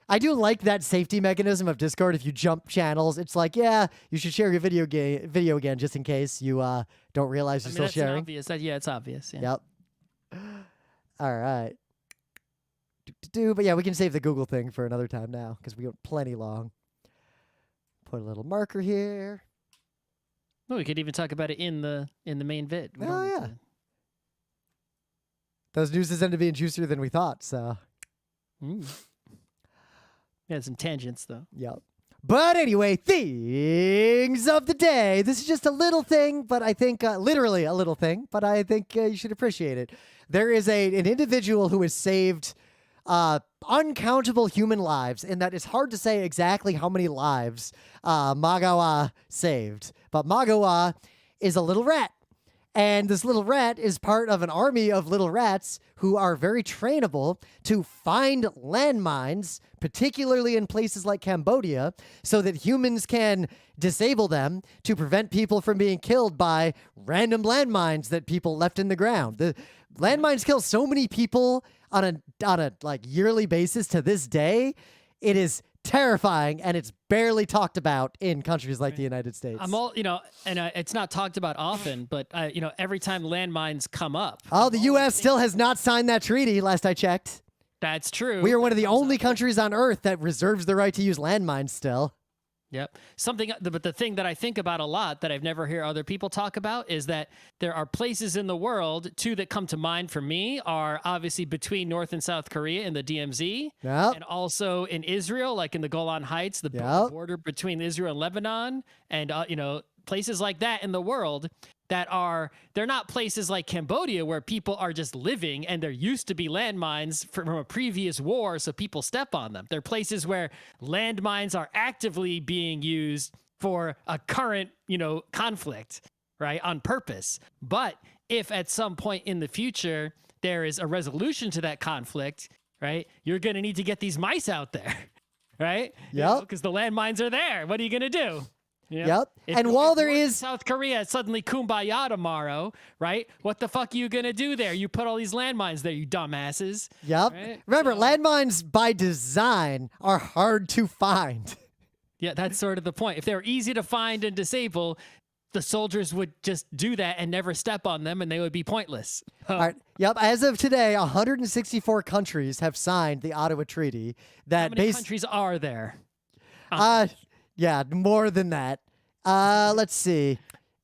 I do like that safety mechanism of Discord. If you jump channels, it's like, yeah, you should share your video again just in case you don't realize you're still sharing. Obvious. It's obvious. Yeah. Yep. All right. But yeah, we can save the Google thing for another time now because we got plenty long. Put a little marker here. Well, we could even talk about it in the main vid. Yeah. Those news ended up being juicier than we thought, so. Yeah, some tangents, though. Yep. But anyway, things of the day. This is just a little thing, but I think, literally a little thing, but I think you should appreciate it. There is an individual who has saved uncountable human lives, and that it's hard to say exactly how many lives Magawa saved. But Magawa is a little rat. And this little rat is part of an army of little rats who are very trainable to find landmines, particularly in places like Cambodia, so that humans can disable them to prevent people from being killed by random landmines that people left in the ground. The landmines kill so many people on a yearly basis to this day. It is terrifying, and it's barely talked about in countries like the United States. It's not talked about often, but every time landmines come up. Oh, the U.S. still has not signed that treaty, last I checked. That's true. We are one of the only countries on Earth that reserves the right to use landmines still. Yep. But the thing that I think about a lot that I've never heard other people talk about is that there are places in the world, two that come to mind for me are obviously between North and South Korea and the DMZ, and also in Israel, like in the Golan Heights, the border between Israel and Lebanon, and places like that in the world they're not places like Cambodia where people are just living and there used to be landmines from a previous war, so people step on them. They're places where landmines are actively being used for a current, conflict, right, on purpose. But if at some point in the future there is a resolution to that conflict, right, you're going to need to get these mice out there, right? Yeah. Because the landmines are there. What are you going to do? Yep. And while there is South Korea suddenly kumbaya tomorrow, right? What the fuck are you gonna do there? You put all these landmines there, you dumbasses. Yep. Right? Remember, landmines by design are hard to find. Yeah, that's sort of the point. If they were easy to find and disable, the soldiers would just do that and never step on them, and they would be pointless. All right. Yep. As of today, 164 countries have signed the Ottawa Treaty. How many countries are there? Yeah, more than that. Let's see.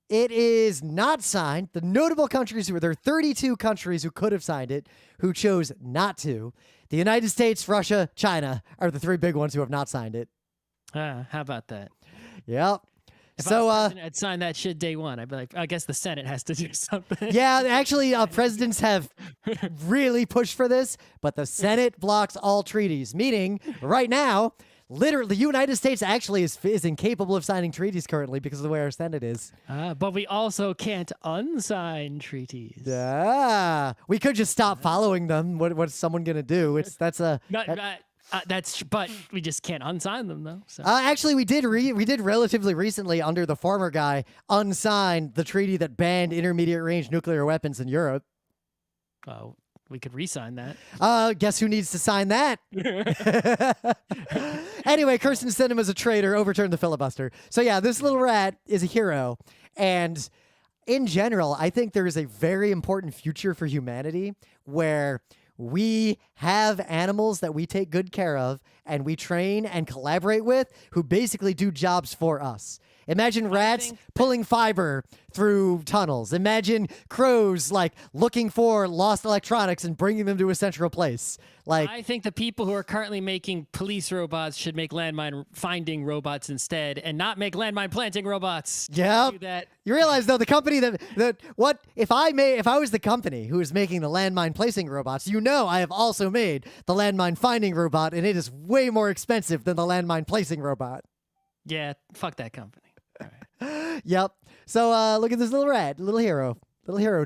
It is not signed. The notable countries there are 32 countries who could have signed it, who chose not to. The United States, Russia, China are the three big ones who have not signed it. How about that? Yep. If I was president, I'd sign that shit day one. I'd be like, I guess the Senate has to do something. Yeah, actually, presidents have really pushed for this, but the Senate blocks all treaties, meaning right now, literally, the United States actually is incapable of signing treaties currently because of the way our Senate is. But we also can't unsign treaties. Yeah, we could just stop following them. What's someone gonna do? But we just can't unsign them though. So. Actually, we did relatively recently under the former guy unsign the treaty that banned intermediate range nuclear weapons in Europe. Oh. We could re-sign that. Guess who needs to sign that? Anyway, Kirsten Sinema's a traitor, overturned the filibuster. So yeah, this little rat is a hero. And in general, I think there is a very important future for humanity where we have animals that we take good care of and we train and collaborate with who basically do jobs for us. Imagine rats pulling fiber through tunnels. Imagine crows like looking for lost electronics and bringing them to a central place. Like, I think the people who are currently making police robots should make landmine finding robots instead, and not make landmine planting robots. yeah. Do that. You realize though the company that what if I was the company who is making the landmine placing robots, I have also made the landmine finding robot, and it is way more expensive than the landmine placing robot. Yeah, fuck that company. All right. Yep. So look at this little rat, little hero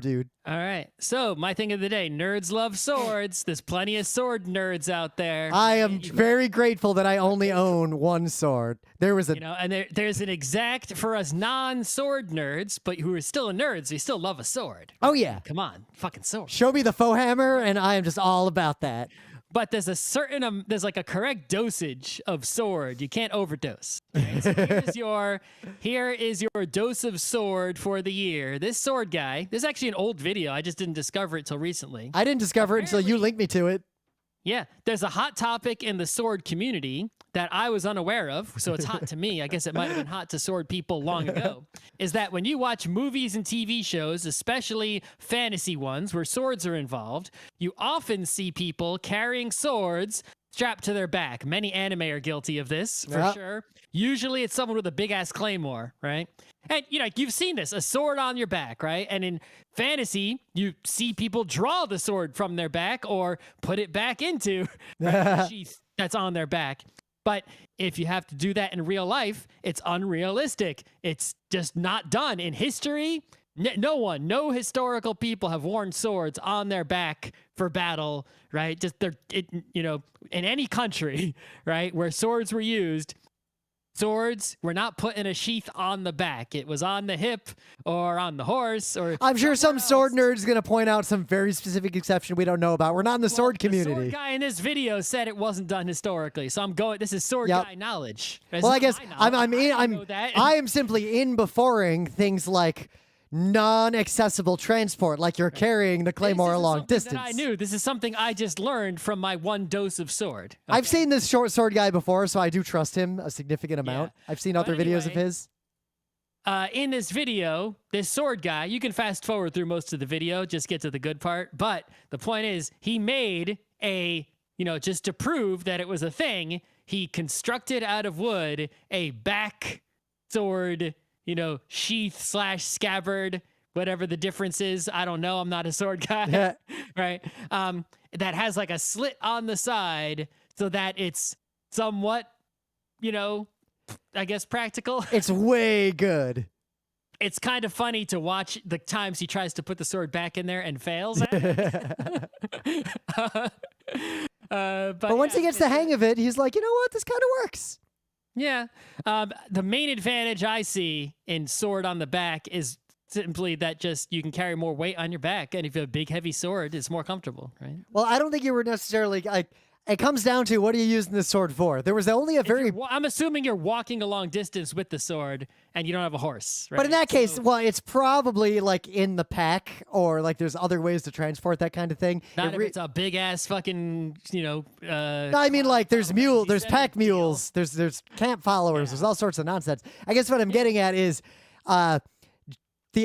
dude. All right. So my thing of the day: nerds love swords. There's plenty of sword nerds out there. I am very grateful that I only own one sword. There was a and there's an exact for us non-sword nerds, but who are still nerds. They still love a sword. Oh yeah. Come on, fucking sword. Show me the faux hammer, and I am just all about that. But there's a certain there's like a correct dosage of sword. You can't overdose. Right? So here is your dose of sword for the year. This sword guy. This is actually an old video. I just didn't discover it till recently. I didn't discover it until you linked me to it. Yeah, there's a hot topic in the sword community that I was unaware of, so it's hot to me. I guess it might have been hot to sword people long ago, is that when you watch movies and TV shows, especially fantasy ones where swords are involved, you often see people carrying swords strapped to their back. Many anime are guilty of this, for sure. Usually it's someone with a big-ass claymore, right? And, you've seen this, a sword on your back, right? And in fantasy, you see people draw the sword from their back or put it back into the sheath that's on their back. But if you have to do that in real life, it's unrealistic. It's just not done. In history, no historical people have worn swords on their back for battle, right? In any country, right, where swords were used, swords were not put in a sheath on the back. It was on the hip or on the horse. Or I'm sure some sword nerd is going to point out some very specific exception we don't know about. We're not in the sword community. The sword guy in this video said it wasn't done historically, so I'm going. This is sword guy knowledge. Well, I guess I am simply in beforeing things like non-accessible transport, like you're carrying the claymore a long distance. That I knew. This is something I just learned from my one dose of sword. Okay. I've seen this short sword guy before, so I do trust him a significant amount. Yeah. I've seen other videos of his. In this video, this sword guy, you can fast forward through most of the video, just get to the good part. But the point is, he made just to prove that it was a thing, he constructed out of wood a back sword, sheath / scabbard, whatever the difference is. I don't know. I'm not a sword guy, right? That has like a slit on the side so that it's somewhat, I guess practical. It's way good. It's kind of funny to watch the times he tries to put the sword back in there and fails at it. But once he gets the hang of it, he's like, you know what? This kind of works. Yeah. The main advantage I see in sword on the back is simply that just you can carry more weight on your back. And if you have a big, heavy sword, it's more comfortable, right? Well, I don't think you were necessarily like. It comes down to what are you using this sword for? There was only a very... I'm assuming you're walking a long distance with the sword and you don't have a horse, right? But in that case, well, it's probably like in the pack or like there's other ways to transport that kind of thing. Not if it's a big ass fucking, No, I mean like there's pack mules, there's camp followers, there's all sorts of nonsense. I guess what I'm getting at is the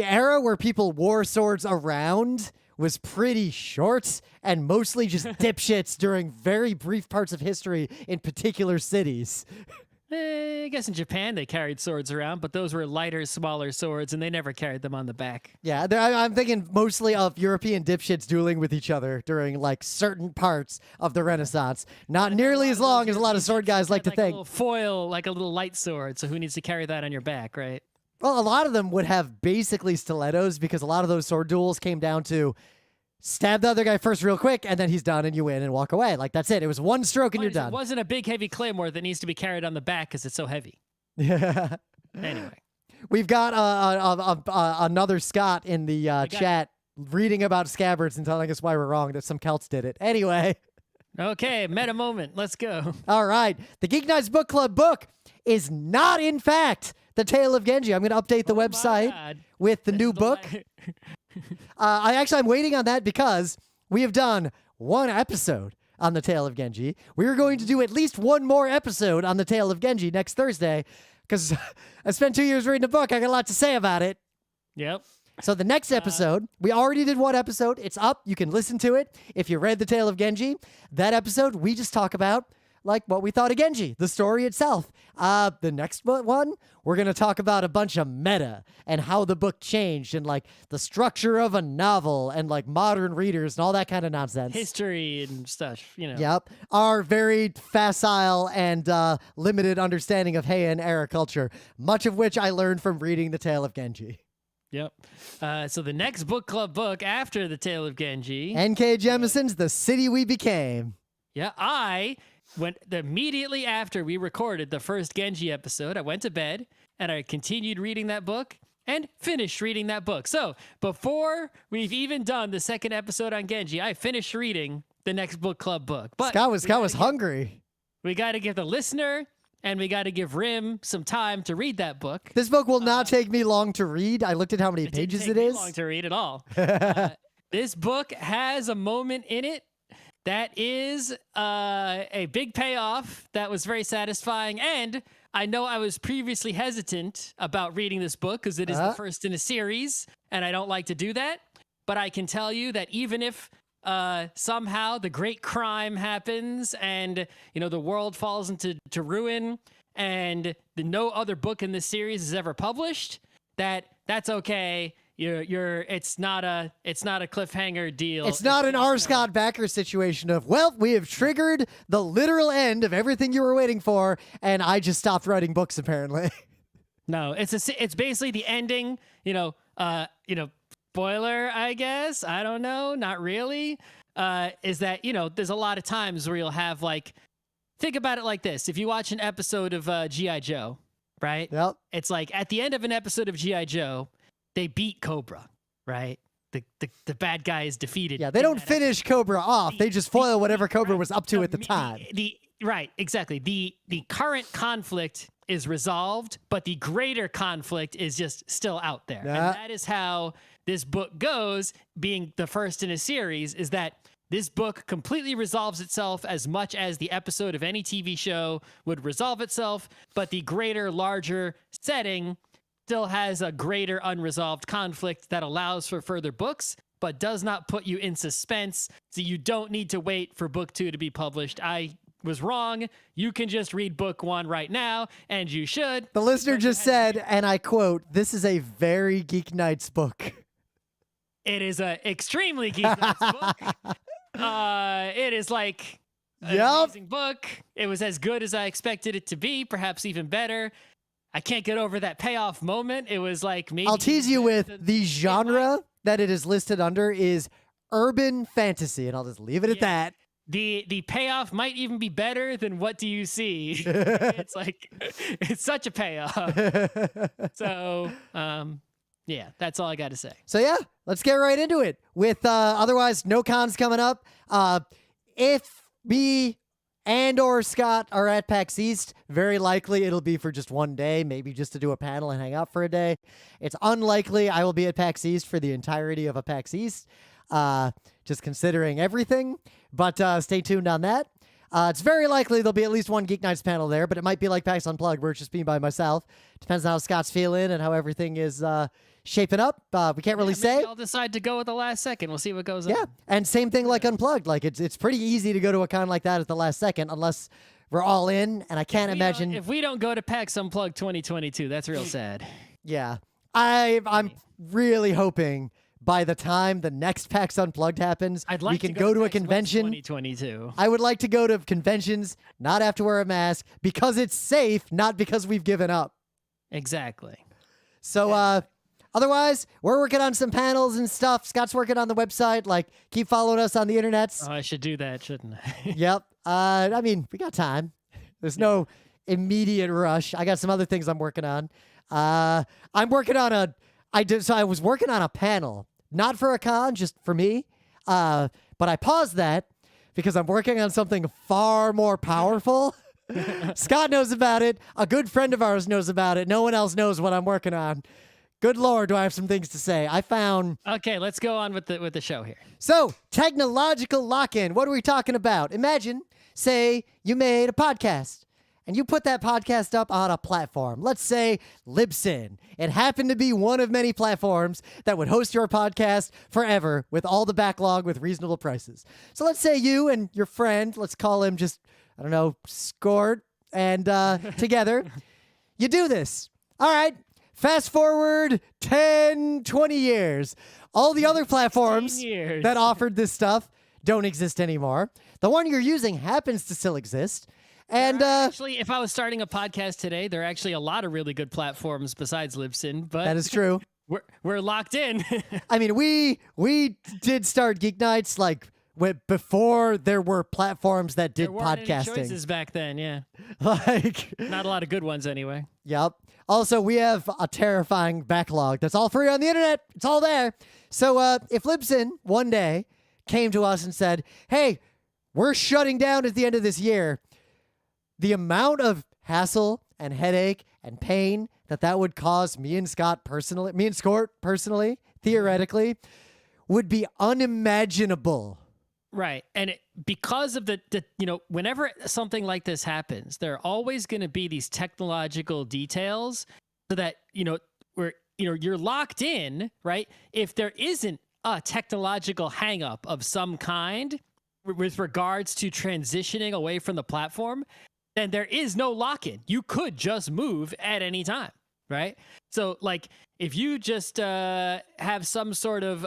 era where people wore swords around was pretty short and mostly just dipshits during very brief parts of history in particular cities. I guess in Japan they carried swords around, but those were lighter, smaller swords, and they never carried them on the back. Yeah, I'm thinking mostly of European dipshits dueling with each other during like certain parts of the Renaissance. Not nearly as long as a lot of sword guys like to think. A little foil, like a little light sword, so who needs to carry that on your back, right? Well, a lot of them would have basically stilettos because a lot of those sword duels came down to stab the other guy first real quick, and then he's done, and you win and walk away. Like, that's it. It was one stroke, and you're done. It wasn't a big, heavy claymore that needs to be carried on the back because it's so heavy. Yeah. Anyway. We've got another Scott in the chat reading about scabbards and telling us why we're wrong, that some Celts did it. Anyway. Okay, meta moment. Let's go. All right. The Geek Nights Book Club book is not, in fact, The Tale of Genji. I'm going to update the website with the new book. I'm waiting on that because we have done one episode on the Tale of Genji. We are going to do at least one more episode on the Tale of Genji next Thursday because I spent 2 years reading a book. I got a lot to say about it. Yep. So the next episode, we already did one episode. It's up. You can listen to it if you read the Tale of Genji. That episode, we just talk about like what we thought of Genji, the story itself. The next one, we're going to talk about a bunch of meta and how the book changed and like the structure of a novel and like modern readers and all that kind of nonsense. History and stuff, you know. Yep. Our very facile and limited understanding of Heian era culture, much of which I learned from reading the Tale of Genji. Yep. So the next book club book after the Tale of Genji. N.K. Jemison's The City We Became. Yeah, I went immediately after we recorded the first Genji episode. I went to bed and I continued reading that book and finished reading that book. So before we've even done the second episode on Genji, I finished reading the next book club book. But Scott was hungry. We got to give the listener and we got to give Rim some time to read that book. This book will not take me long to read. I looked at how many pages it is. It didn't take me long to read at all. This book has a moment in it that is a big payoff that was very satisfying. And I know I was previously hesitant about reading this book because it is the first in a series, and I don't like to do that. But I can tell you that even if somehow the great crime happens and the world falls into ruin and no other book in this series is ever published, that's okay. It's not a cliffhanger deal. It's not an R. Scott Bakker situation of, well, we have triggered the literal end of everything you were waiting for, and I just stopped writing books apparently. No, it's basically the ending. Spoiler, I guess. I don't know. Not really. Is that, there's a lot of times where you'll have like, think about it like this. If you watch an episode of G.I. Joe, right? Yep. It's like at the end of an episode of G.I. Joe, they beat Cobra, right? The bad guy is defeated. Yeah, they don't finish Cobra off. They just foil whatever Cobra was up to at the time. Right, exactly. The current conflict is resolved, but the greater conflict is just still out there. Yeah. And that is how this book goes, being the first in a series, is that this book completely resolves itself as much as the episode of any TV show would resolve itself, but the greater, larger setting still has a greater unresolved conflict that allows for further books, but does not put you in suspense, so you don't need to wait for book 2 to be published. I was wrong. You can just read book 1 right now, and you should. The listener just said, and I quote, "This is a very Geek Nights book." It is an extremely Geek Nights book. It is like an amazing book. It was as good as I expected it to be, perhaps even better. I can't get over that payoff moment. It was like maybe... I'll tease you with the genre that it is listed under is urban fantasy, and I'll just leave it at that. The payoff might even be better than What Do You See? It's like, it's such a payoff. So, yeah, that's all I got to say. So yeah, let's get right into it. With otherwise no cons coming up. If me and or Scott are at PAX East, very likely it'll be for just one day, maybe just to do a panel and hang out for a day. It's unlikely I will be at PAX East for the entirety of a PAX East, just considering everything. But stay tuned on that. It's very likely there'll be at least one Geek Nights panel there, but it might be like PAX Unplugged, where it's just me by myself. Depends on how Scott's feeling and how everything is shaping up. We can't really say. I'll decide to go at the last second. We'll see what goes on. Yeah, and same thing like Unplugged. Like it's pretty easy to go to a con like that at the last second, unless we're all in. And I can't imagine if we don't go to PAX Unplugged 2022. That's real sad. Yeah, I'm really hoping by the time the next PAX Unplugged happens, we can go to a convention. 2022. I would like to go to conventions, not have to wear a mask, because it's safe, not because we've given up. Exactly. So, otherwise, we're working on some panels and stuff. Scott's working on the website. Like, keep following us on the internets. Oh, I should do that, shouldn't I? Yep. I mean, we got time. There's no immediate rush. I got some other things I'm working on. I'm working on I was working on a panel. Not for a con, just for me. But I paused that because I'm working on something far more powerful. Scott knows about it. A good friend of ours knows about it. No one else knows what I'm working on. Good Lord, do I have some things to say. I found... Okay, let's go on with the show here. So, technological lock-in. What are we talking about? Imagine, say, you made a podcast, and you put that podcast up on a platform. Let's say Libsyn. It happened to be one of many platforms that would host your podcast forever with all the backlog with reasonable prices. So let's say you and your friend, let's call him just, I don't know, Scort, and together, you do this. All right. Fast forward 10, 20 years. All the other platforms that offered this stuff don't exist anymore. The one you're using happens to still exist. And actually, if I was starting a podcast today, there are actually a lot of really good platforms besides Libsyn. But that is true. We're locked in. I mean, we did start GeekNights like before there were platforms that did there weren't podcasting. Any choices back then, yeah. Like not a lot of good ones anyway. Yep. Also, we have a terrifying backlog that's all free on the internet. It's all there. So if Libsyn one day came to us and said, hey, we're shutting down at the end of this year, the amount of hassle and headache and pain that would cause me and Scort personally, theoretically, would be unimaginable. Right. And because of the whenever something like this happens, there are always going to be these technological details so that, you're locked in, right? If there isn't a technological hangup of some kind with regards to transitioning away from the platform, then there is no lock-in. You could just move at any time, right? So, like, if you just have some sort of,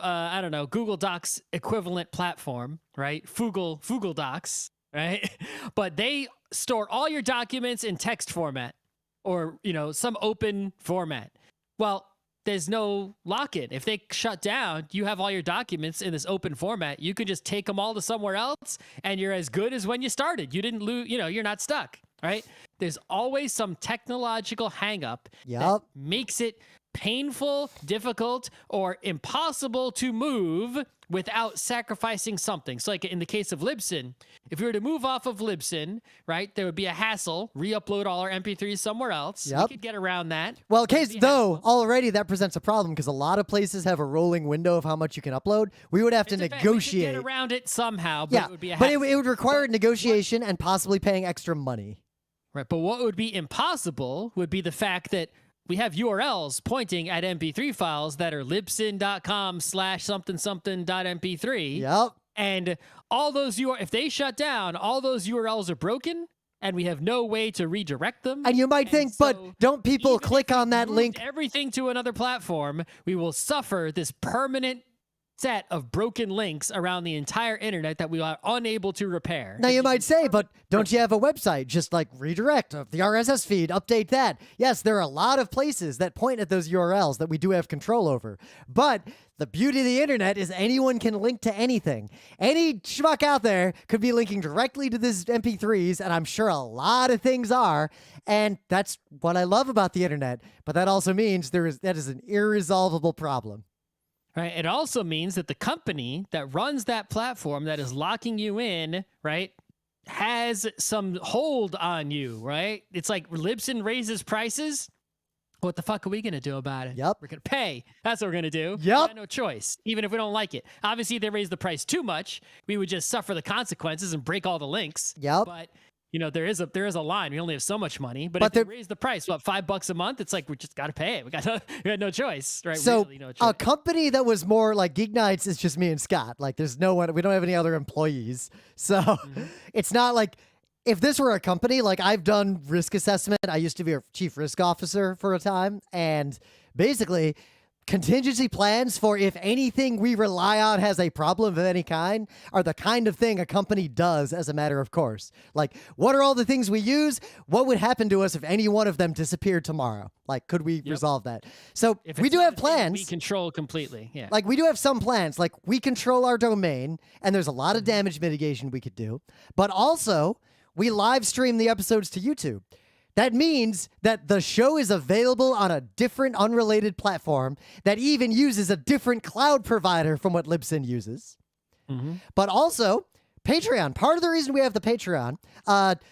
Google Docs equivalent platform, right? Google Docs, right? But they store all your documents in text format or, some open format. Well, there's no lock-in. If they shut down, you have all your documents in this open format. You could just take them all to somewhere else, and you're as good as when you started. You didn't lose, you're not stuck, right? There's always some technological hang-up that makes it painful, difficult, or impossible to move without sacrificing something. So like in the case of Libsyn, if we were to move off of Libsyn, right, there would be a hassle, re-upload all our MP3s somewhere else. We could get around that. Well, already that presents a problem because a lot of places have a rolling window of how much you can upload. We would have to negotiate. We could get around it somehow, but it would be a hassle. But it would require negotiation and possibly paying extra money. Right, but what would be impossible would be the fact that we have URLs pointing at MP3 files that are libsyn.com/something-something.mp3. Yep. And all those if they shut down, all those URLs are broken, and we have no way to redirect them. And you might think, but don't people click on that link? Everything to another platform, we will suffer this permanent set of broken links around the entire internet that we are unable to repair. Now you might say, but don't you have a website? Just like redirect the RSS feed, update that. Yes, there are a lot of places that point at those URLs that we do have control over. But the beauty of the internet is anyone can link to anything. Any schmuck out there could be linking directly to these MP3s, and I'm sure a lot of things are. And that's what I love about the internet. But that also means that is an irresolvable problem. Right. It also means that the company that runs that platform that is locking you in, right, has some hold on you, right? It's like Libsyn raises prices. What the fuck are we going to do about it? Yep. We're going to pay. That's what we're going to do. Yep. We got no choice, even if we don't like it. Obviously, if they raise the price too much, we would just suffer the consequences and break all the links. Yep. But there is a line. We only have so much money. But if they raise the price, $5 a month, it's like we just got to pay it. We had no choice, right? So really no choice. A company that was more like GeekNights is just me and Scott. Like there's no one. We don't have any other employees. So it's not like if this were a company. Like I've done risk assessment. I used to be a chief risk officer for a time, and basically contingency plans for if anything we rely on has a problem of any kind are the kind of thing a company does as a matter of course. Like, what are all the things we use? What would happen to us if any one of them disappeared tomorrow? Like, could we resolve that? So we do have plans. We control completely. Yeah. Like, we do have some plans. Like, we control our domain, and there's a lot of damage mitigation we could do. But also, we live stream the episodes to YouTube. That means that the show is available on a different unrelated platform that even uses a different cloud provider from what Libsyn uses. But also, Patreon. Part of the reason we have the Patreon,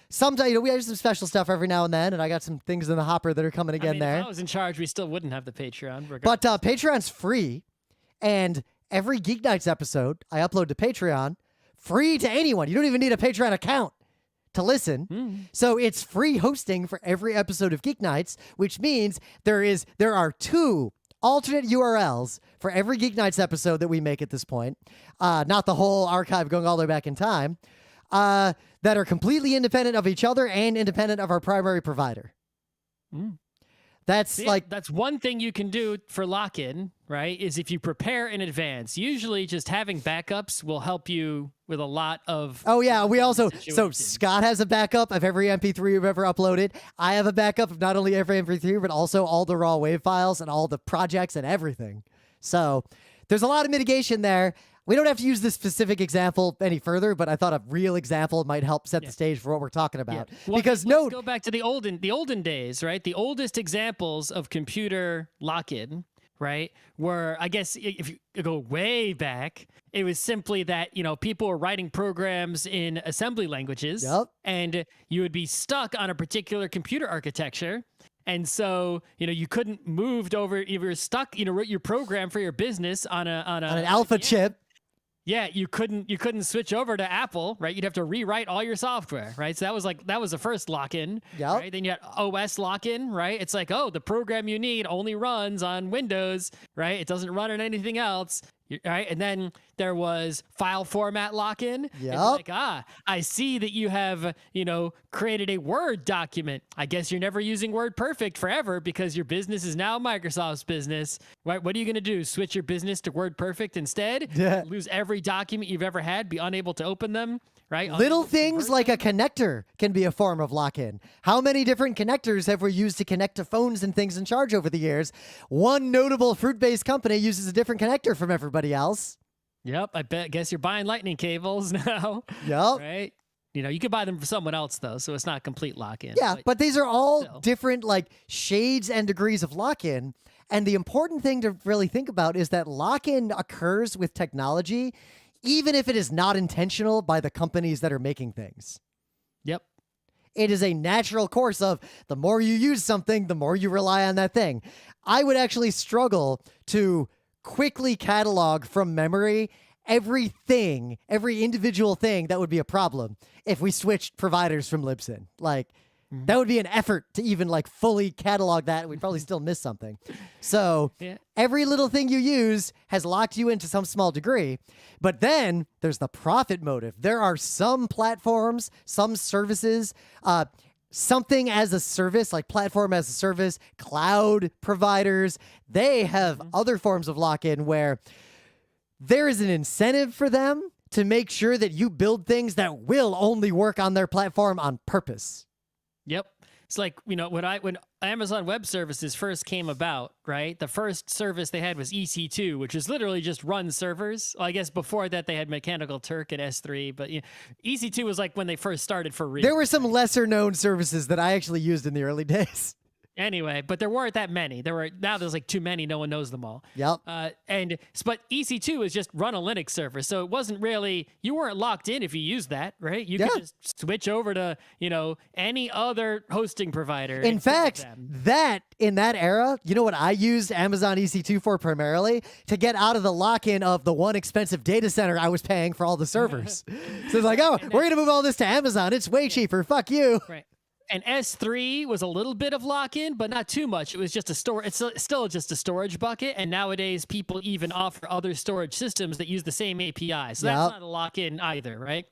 sometimes we have some special stuff every now and then, and I got some things in the hopper that are coming again there. If I was in charge, we still wouldn't have the Patreon. But Patreon's free, and every Geek Nights episode I upload to Patreon, free to anyone. You don't even need a Patreon account to listen. So it's free hosting for every episode of Geek Nights, which means there are 2 alternate URLs for every Geek Nights episode that we make at this point, not the whole archive going all the way back in time, that are completely independent of each other and independent of our primary provider. That's that's one thing you can do for lock-in, right? Is if you prepare in advance. Usually just having backups will help you with a lot of... Oh, yeah. We also... So Scott has a backup of every MP3 we've ever uploaded. I have a backup of not only every MP3, but also all the raw WAV files and all the projects and everything. So there's a lot of mitigation there. We don't have to use this specific example any further, but I thought a real example might help set the stage for what we're talking about. Well, because let's go back to the olden days, right? The oldest examples of computer lock-in, right, were, I guess, if you go way back, it was simply that, people were writing programs in assembly languages, and you would be stuck on a particular computer architecture. And so, you couldn't move over. You were stuck, wrote your program for your business on an alpha chip. Yeah, you couldn't switch over to Apple, right? You'd have to rewrite all your software, right? So that was the first lock-in, right? Then you had OS lock-in, right? It's like, oh, the program you need only runs on Windows, right? It doesn't run on anything else, right? And then there was file format lock-in. It's like, I see that you have, created a Word document. I guess you're never using WordPerfect forever because your business is now Microsoft's business, right? What are you going to do? Switch your business to WordPerfect instead? Yeah. Lose every document you've ever had, be unable to open them, right? Little things like a connector can be a form of lock-in. How many different connectors have we used to connect to phones and things in charge over the years? One notable fruit-based company uses a different connector from everybody else. Yep, guess you're buying lightning cables now. Yep. Right? You could buy them for someone else, though, so it's not complete lock-in. Yeah, but these are all different, shades and degrees of lock-in. And the important thing to really think about is that lock-in occurs with technology, even if it is not intentional by the companies that are making things. Yep. It is a natural course of the more you use something, the more you rely on that thing. I would actually struggle to quickly catalog from memory every individual thing that would be a problem if we switched providers from Libsyn. That would be an effort to even fully catalog that. We'd probably still miss something. So every little thing you use has locked you into some small degree. But then there's the profit motive. There are some platforms, some services, something as a service, like platform as a service, cloud providers. They have other forms of lock-in where there is an incentive for them to make sure that you build things that will only work on their platform on purpose. Yep. It's like, when Amazon Web Services first came about, right? The first service they had was EC2, which is literally just run servers. Well, I guess before that they had Mechanical Turk and S3, but EC2 was like when they first started for real. There were some lesser known services that I actually used in the early days. Anyway, but there weren't that many. Now there's too many, no one knows them all. Yep. But EC2 is just run a Linux server, so it wasn't really, you weren't locked in if you used that, right? You could just switch over to, any other hosting provider. In fact, in that era, you know what I used Amazon EC2 for primarily? To get out of the lock-in of the one expensive data center I was paying for all the servers. So it's like, we're going to move all this to Amazon. It's way cheaper. Fuck you. Right. And S3 was a little bit of lock-in, but not too much. It was just it's still just a storage bucket. And nowadays, people even offer other storage systems that use the same API. So that's not a lock-in either, right?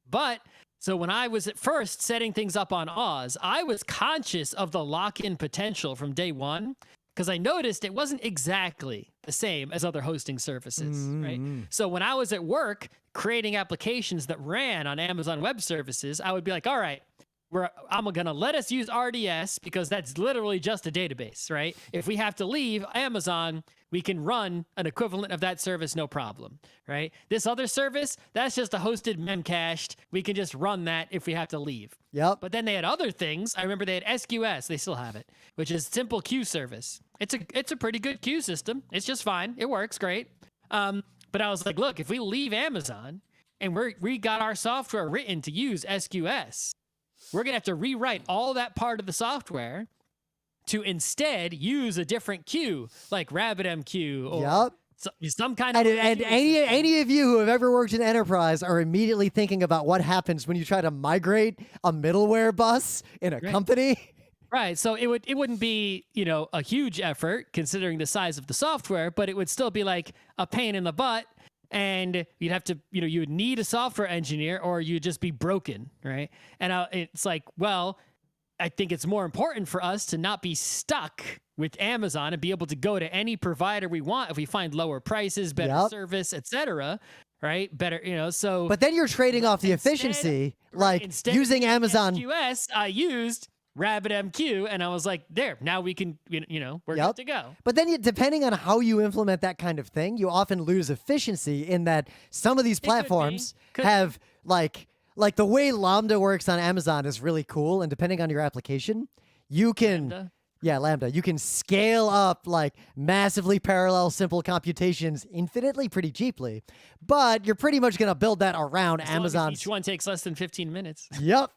But so when I was at first setting things up on Oz, I was conscious of the lock-in potential from day one because I noticed it wasn't exactly the same as other hosting services, right? So when I was at work creating applications that ran on Amazon Web Services, I would be like, all right, I'm going to let us use RDS because that's literally just a database, right? If we have to leave Amazon, we can run an equivalent of that service, no problem, right? This other service, that's just a hosted memcached. We can just run that if we have to leave. Yep. But then they had other things. I remember they had SQS. They still have it, which is simple queue service. It's a pretty good queue system. It's just fine. It works great. But I was like, look, if we leave Amazon and we got our software written to use SQS. We're gonna have to rewrite all that part of the software to instead use a different queue, like RabbitMQ or some kind of. And any of you who have ever worked in enterprise are immediately thinking about what happens when you try to migrate a middleware bus in a company. Right. So it wouldn't be, a huge effort considering the size of the software, but it would still be like a pain in the butt. And you'd have to, you would need a software engineer or you'd just be broken. Right. And it's like, well, I think it's more important for us to not be stuck with Amazon and be able to go to any provider we want if we find lower prices, better service, etc. Right? Better, so. But then you're trading off the efficiency, instead using Amazon. SQS, I used RabbitMQ, and I was like, there, now we can, we're good to go. But then depending on how you implement that kind of thing, you often lose efficiency in that some of these platforms have like the way Lambda works on Amazon is really cool. And depending on your application, you can, Lambda, you can scale up like massively parallel simple computations infinitely pretty cheaply, but you're pretty much going to build that around Amazon. Each one takes less than 15 minutes. Yep.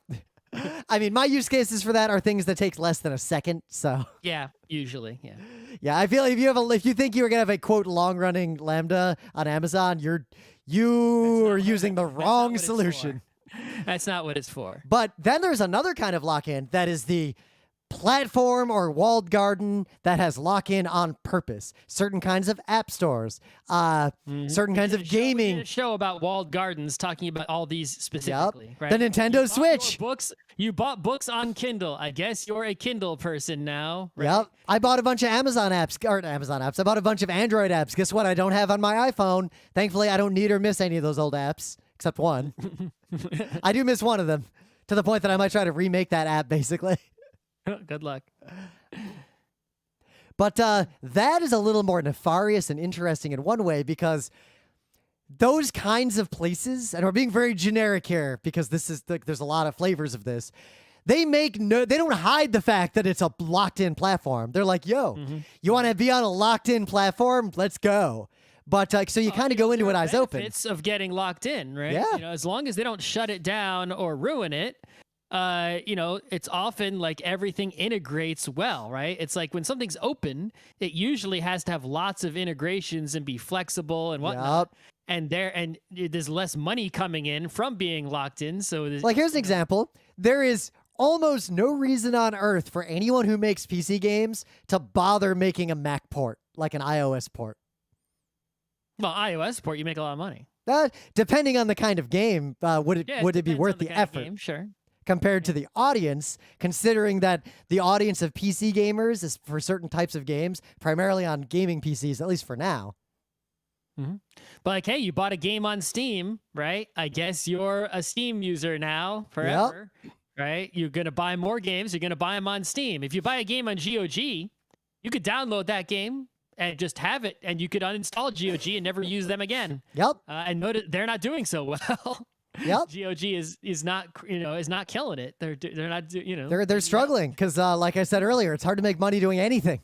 I mean, my use cases for that are things that take less than a second. So yeah, usually, yeah. Yeah, I feel like if you think you're gonna have a quote long running Lambda on Amazon, you are using the wrong solution. That's not what it's for. But then there's another kind of lock-in that is the platform or walled garden that has lock-in on purpose. Certain kinds of app stores, certain kinds of gaming. We did a show about walled gardens talking about all these specifically. Right? The Nintendo Switch. You bought books on Kindle. I guess you're a Kindle person now. Right? Yep. I bought a bunch of Amazon apps. I bought a bunch of Android apps. Guess what? I don't have on my iPhone. Thankfully, I don't need or miss any of those old apps, except one. I do miss one of them, to the point that I might try to remake that app, basically. Good luck. But that is a little more nefarious and interesting in one way, because those kinds of places, and we're being very generic here because there's a lot of flavors of this. They don't hide the fact that it's a locked-in platform. They're like, yo, you want to be on a locked-in platform? Let's go. But so you kind of go into it eyes open. Benefits of getting locked in, right? Yeah. As long as they don't shut it down or ruin it. It's often like everything integrates well, right? It's like when something's open, it usually has to have lots of integrations and be flexible and whatnot. And there's less money coming in from being locked in. So here's an example. There is almost no reason on earth for anyone who makes PC games to bother making a Mac port, like an iOS port. Well, iOS port, you make a lot of money. Depending on the kind of game, would it be worth the effort? Game, sure. Compared to the audience, considering that the audience of PC gamers is for certain types of games, primarily on gaming PCs, at least for now. Mm-hmm. But hey, you bought a game on Steam, right? I guess you're a Steam user now forever, right? You're going to buy more games. You're going to buy them on Steam. If you buy a game on GOG, you could download that game and just have it, and you could uninstall GOG and never use them again. Yep. And notice they're not doing so well. Yep. GOG is not killing it. They're not they're struggling because like I said earlier, it's hard to make money doing anything.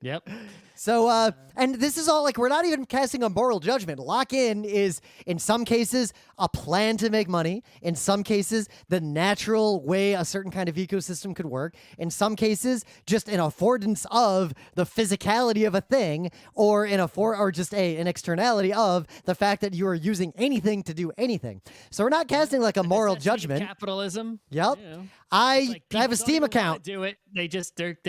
Yep. So, and this is all like, we're not even casting a moral judgment. Lock-in is, in some cases, a plan to make money. In some cases, the natural way a certain kind of ecosystem could work. In some cases, just an affordance of the physicality of a thing, or just an externality of the fact that you are using anything to do anything. So we're not casting like a moral judgment. Capitalism. Yep. I have a Steam account. Do it. They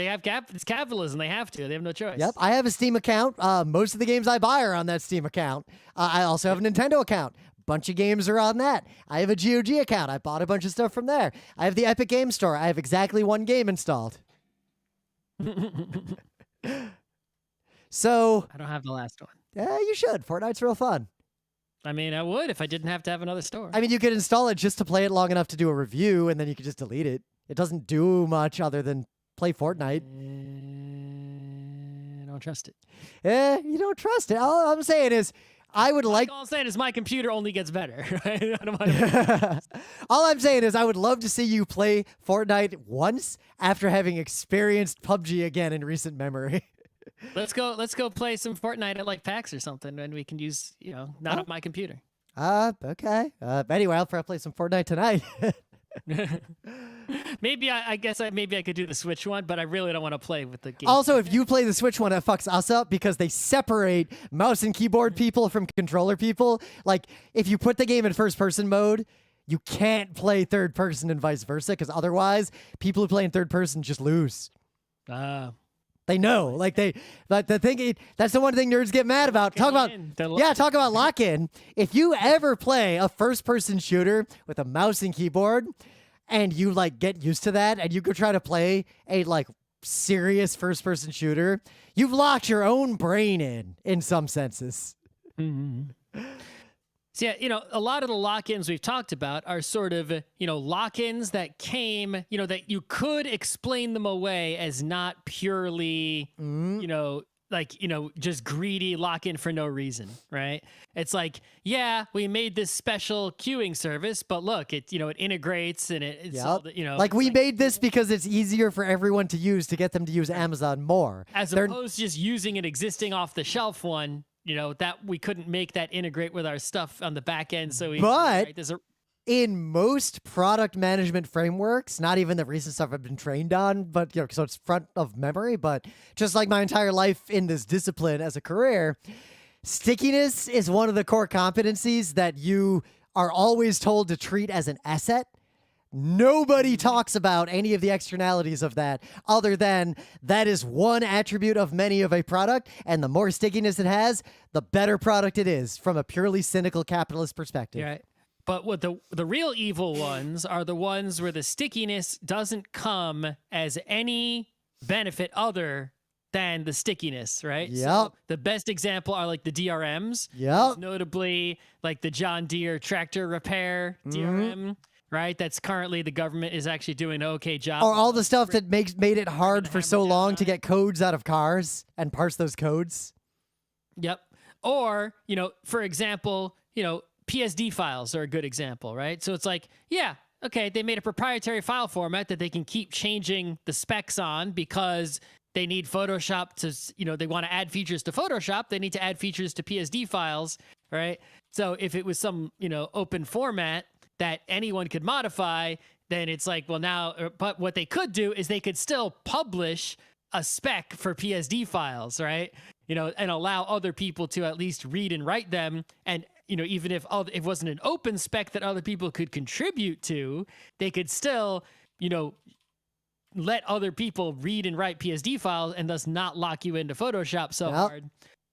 have it's capitalism. They have to. They have no choice. Yep. I have a Steam account. Most of the games I buy are on that Steam account. I also have a Nintendo account. Bunch of games are on that. I have a GOG account. I bought a bunch of stuff from there. I have the Epic Game Store. I have exactly one game installed. So I don't have the last one. Yeah, you should. Fortnite's real fun. I mean, I would if I didn't have to have another store. I mean, you could install it just to play it long enough to do a review, and then you could just delete it. It doesn't do much other than play Fortnite. I don't trust it. You don't trust it. All I'm saying is, all I'm saying is my computer only gets better. Right? All I'm saying is I would love to see you play Fortnite once after having experienced PUBG again in recent memory. Let's go play some Fortnite at like PAX or something, and we can use, not on my computer. Okay. Anyway, I'll probably play some Fortnite tonight. Maybe I guess maybe I could do the Switch one, but I really don't want to play with the game. Also, if you play the Switch one, it fucks us up because they separate mouse and keyboard people from controller people. Like, if you put the game in first-person mode, you can't play third person and vice versa, because otherwise, people who play in third person just lose. They know, like the thing. That's the one thing nerds get mad about. Talk about lock-in. If you ever play a first-person shooter with a mouse and keyboard, and you like get used to that, and you go try to play a like serious first-person shooter, you've locked your own brain in some senses. Mm-hmm. So yeah, a lot of the lock-ins we've talked about are sort of, lock-ins that came, that you could explain them away as not purely, just greedy lock-in for no reason, right? It's like, yeah, we made this special queuing service, but look, it integrates and it's all, like we made this because it's easier for everyone to use to get them to use Amazon more. As opposed to just using an existing off-the-shelf one. That we couldn't make that integrate with our stuff on the back end. So in most product management frameworks, not even the recent stuff I've been trained on, but so it's front of memory, but just like my entire life in this discipline as a career, stickiness is one of the core competencies that you are always told to treat as an asset. Nobody talks about any of the externalities of that other than that is one attribute of many of a product, and the more stickiness it has, the better product it is from a purely cynical capitalist perspective. Yeah. But what the real evil ones are the ones where the stickiness doesn't come as any benefit other than the stickiness, right? Yep. So the best example are like the DRMs. Yep. Notably like the John Deere tractor repair DRM. Right, that's currently the government is actually doing an okay job. Or all the stuff that made it hard for so long to get codes out of cars and parse those codes. Yep. Or, for example, PSD files are a good example, right? So it's like, yeah, okay, they made a proprietary file format that they can keep changing the specs on because they need Photoshop to, they want to add features to Photoshop. They need to add features to PSD files, right? So if it was some, open format that anyone could modify, then it's like, well, now, but what they could do is they could still publish a spec for PSD files, right? And allow other people to at least read and write them. And, even if it wasn't an open spec that other people could contribute to, they could still, let other people read and write PSD files and thus not lock you into Photoshop so hard.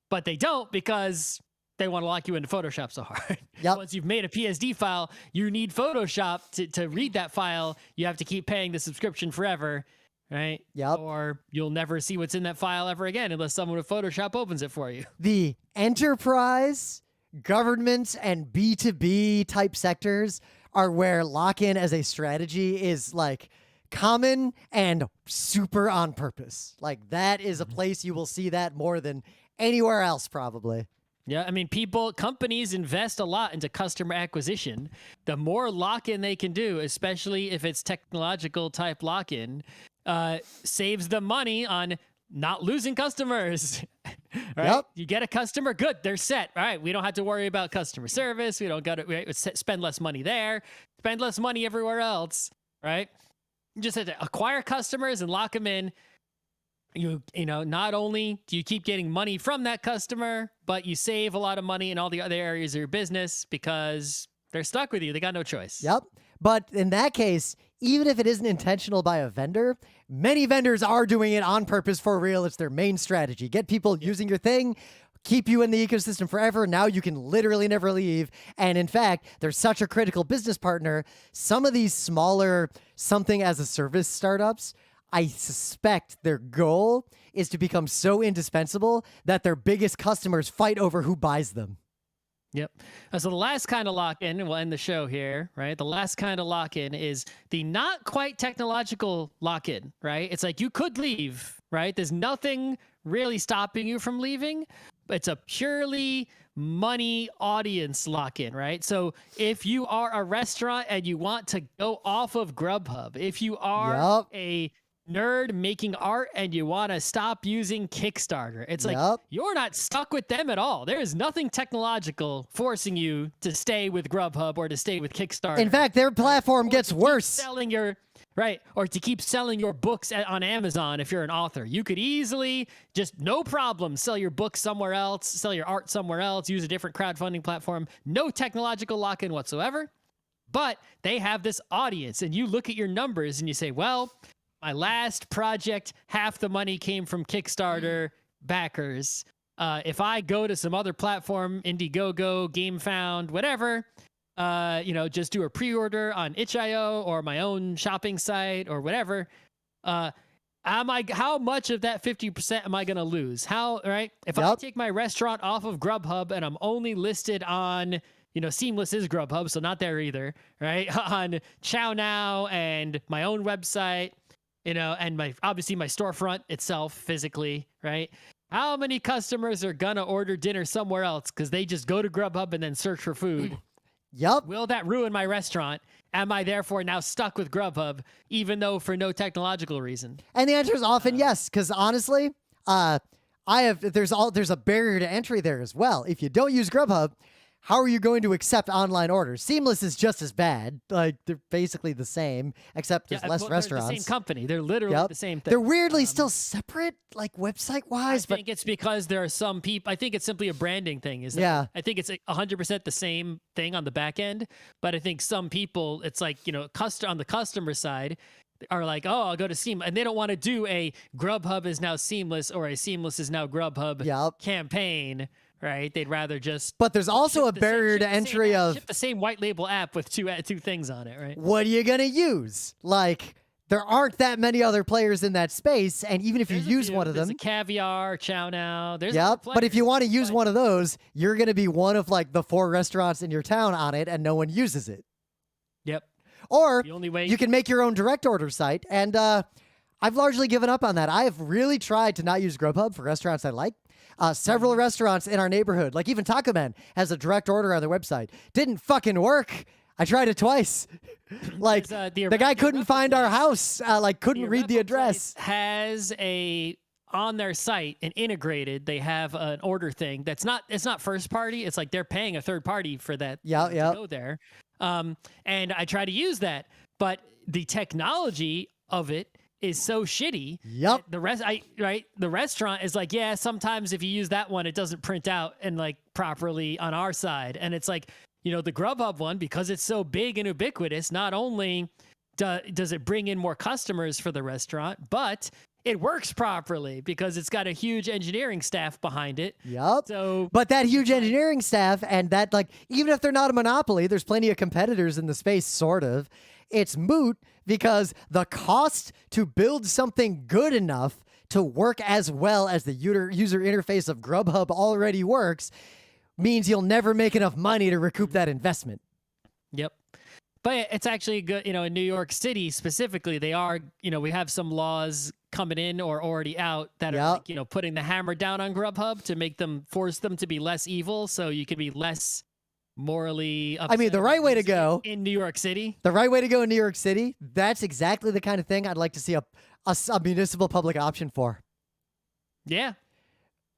But they don't because they want to lock you into Photoshop so hard. Yep. Once you've made a PSD file, you need Photoshop to read that file. You have to keep paying the subscription forever, right? Yep. Or you'll never see what's in that file ever again unless someone with Photoshop opens it for you. The enterprise, government, and B2B type sectors are where lock-in as a strategy is like common and super on purpose. Like that is a place you will see that more than anywhere else probably. Yeah, I mean, companies invest a lot into customer acquisition. The more lock-in they can do, especially if it's technological type lock-in, saves them money on not losing customers. Right? Yep. You get a customer, good, they're set. All right, we don't have to worry about customer service. We don't got to spend less money there, spend less money everywhere else, right? You just have to acquire customers and lock them in. Not only do you keep getting money from that customer, but you save a lot of money in all the other areas of your business because they're stuck with you. They got no choice. Yep. But in that case, even if it isn't intentional by a vendor, many vendors are doing it on purpose for real. It's their main strategy. Get people using your thing, keep you in the ecosystem forever. Now you can literally never leave. And in fact, they're such a critical business partner. Some of these smaller something as a service startups, I suspect their goal is to become so indispensable that their biggest customers fight over who buys them. Yep. So the last kind of lock-in, we'll end the show here, right? The last kind of lock-in is the not quite technological lock-in, right? It's like you could leave, right? There's nothing really stopping you from leaving. It's a purely money audience lock-in, right? So if you are a restaurant and you want to go off of Grubhub, if you are a nerd making art and you want to stop using Kickstarter. It's like you're not stuck with them at all. There is nothing technological forcing you to stay with Grubhub or to stay with Kickstarter. In fact, their platform gets worse. Selling your or to keep selling your books on Amazon if you're an author. You could easily just no problem sell your book somewhere else, sell your art somewhere else, use a different crowdfunding platform. No technological lock-in whatsoever. But they have this audience, and you look at your numbers and you say, well, my last project, half the money came from Kickstarter backers. If I go to some other platform, Indiegogo, GameFound, whatever, just do a pre-order on itch.io or my own shopping site or whatever, how much of that 50% am I going to lose? If I take my restaurant off of Grubhub and I'm only listed on, Seamless is Grubhub, so not there either, right? On Chow Now and my own website, and obviously my storefront itself physically, right? How many customers are gonna order dinner somewhere else because they just go to Grubhub and then search for food? Yep. Will that ruin my restaurant? Am I therefore now stuck with Grubhub, even though for no technological reason? And the answer is often yes, because honestly, there's a barrier to entry there as well. If you don't use Grubhub, how are you going to accept online orders? Seamless is just as bad. Like, they're basically the same, except there's less restaurants. They're the same company. They're literally the same thing. They're weirdly still separate, like website-wise. I think it's because there are some people. I think it's simply a branding thing. I think it's 100% the same thing on the back end, but I think some people, it's like, on the customer side, are like, oh, I'll go to Seamless, and they don't want to do a Grubhub is now Seamless or a Seamless is now Grubhub campaign. Right, they'd rather just. But there's also a barrier to entry of ship the same white label app with two things on it, right? What are you gonna use? Like, there aren't that many other players in that space, and even if you use one of them, there's a Caviar, Chow Now. But if you want to use one of those, you're gonna be one of like the 4 restaurants in your town on it, and no one uses it. Yep. Or the only way you can make your own direct order site, and I've largely given up on that. I have really tried to not use Grubhub for restaurants I like. Several restaurants in our neighborhood, like even Taco Man, has a direct order on their website. Didn't fucking work. I tried it twice. Like, the guy couldn't find our house. Couldn't read the address. Has on their site and integrated, they have an order thing it's not first party. It's like they're paying a third party for that to go there. And I try to use that, but the technology of it is so shitty. Yep. The restaurant is like, yeah, sometimes if you use that one, it doesn't print out and like properly on our side. And it's like, the Grubhub one, because it's so big and ubiquitous, not only does it bring in more customers for the restaurant, but it works properly because it's got a huge engineering staff behind it. Yep. But that huge engineering staff and that, like, even if they're not a monopoly, there's plenty of competitors in the space, sort of. It's moot because the cost to build something good enough to work as well as the user interface of Grubhub already works means you'll never make enough money to recoup that investment. Yep. But it's actually good, in New York City specifically, they are, we have some laws coming in or already out that are like, putting the hammer down on Grubhub to force them to be less evil so you can be less morally upset. I mean, the right way to go in New York City. The right way to go in New York City, that's exactly the kind of thing I'd like to see a municipal public option for. Yeah.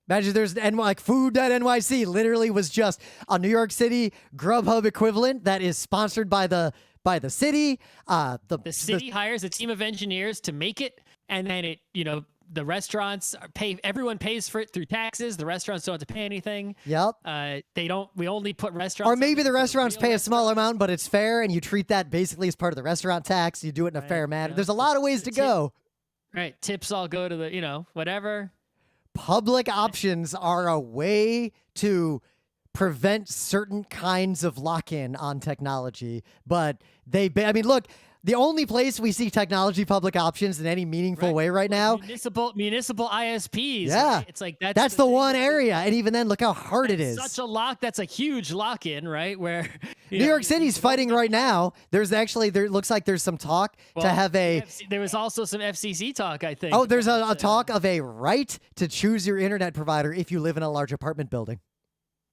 Imagine there's food.nyc literally was just a New York City Grubhub equivalent that is sponsored by the city. The city hires a team of engineers to make it, and then the restaurants everyone pays for it through taxes. The restaurants don't have to pay anything. Yep. We only put restaurants. Or maybe the restaurants pay a small amount, but it's fair, and you treat that basically as part of the restaurant tax. You do it in a fair manner. There's a lot of ways to go. Right. Tips all go to the, whatever. Public options are a way to prevent certain kinds of lock-in on technology, but look, the only place we see technology public options in any meaningful way right now, municipal ISPs. Yeah, right? It's like that's the one area, and even then, look how hard it is. That's a huge lock-in, right? Where New York City's fighting right now. There looks like there's some talk to have there was also some FCC talk, I think. Oh, there's a talk of a right to choose your internet provider if you live in a large apartment building.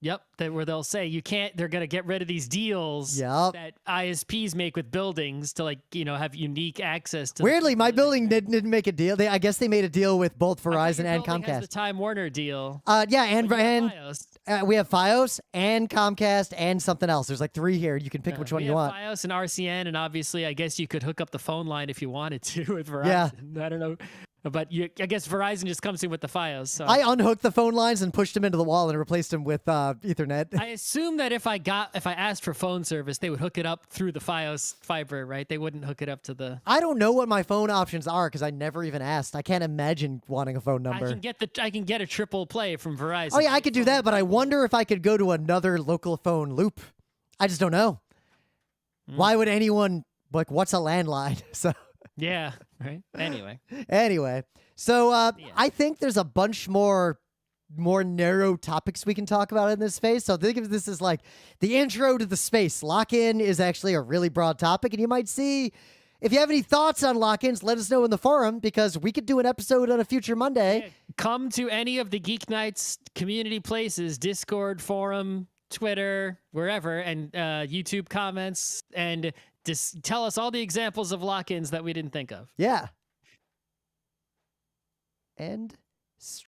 Yep, where they'll say you can't. They're gonna get rid of these deals Yep. that ISPs make with buildings to have unique access to. Weirdly, my building didn't make a deal. I guess they made a deal with both I thought Verizon your and building has Comcast. the Time Warner deal. Yeah, and But you have and Fios. we have FiOS and Comcast and something else. There's like 3 here. You can pick which one We you have want. Fios and RCN, and obviously, I guess you could hook up the phone line if you wanted to with Verizon. Yeah. I don't know, but I guess Verizon just comes in with the Fios. So I unhooked the phone lines and pushed them into the wall and replaced them with Ethernet. I assume that if I asked for phone service, they would hook it up through the Fios fiber, right? They wouldn't hook it up to the. I don't know what my phone options are because I never even asked. I can't imagine wanting a phone number. I can get a triple play from Verizon. Oh yeah, I could do that, but I wonder if I could go to another local phone loop. I just don't know. Why would anyone what's a landline? So Yeah, right. anyway, so I think there's a bunch more narrow topics we can talk about in this space. So think of this as like the intro to the space. Lock-in is actually a really broad topic, and you might see. If you have any thoughts on lock-ins, let us know in the forum because we could do an episode on a future Monday. Yeah, come to any of the Geek Nights community places, Discord, forum, Twitter, wherever, and YouTube comments, and just tell us all the examples of lock-ins that we didn't think of. Yeah. And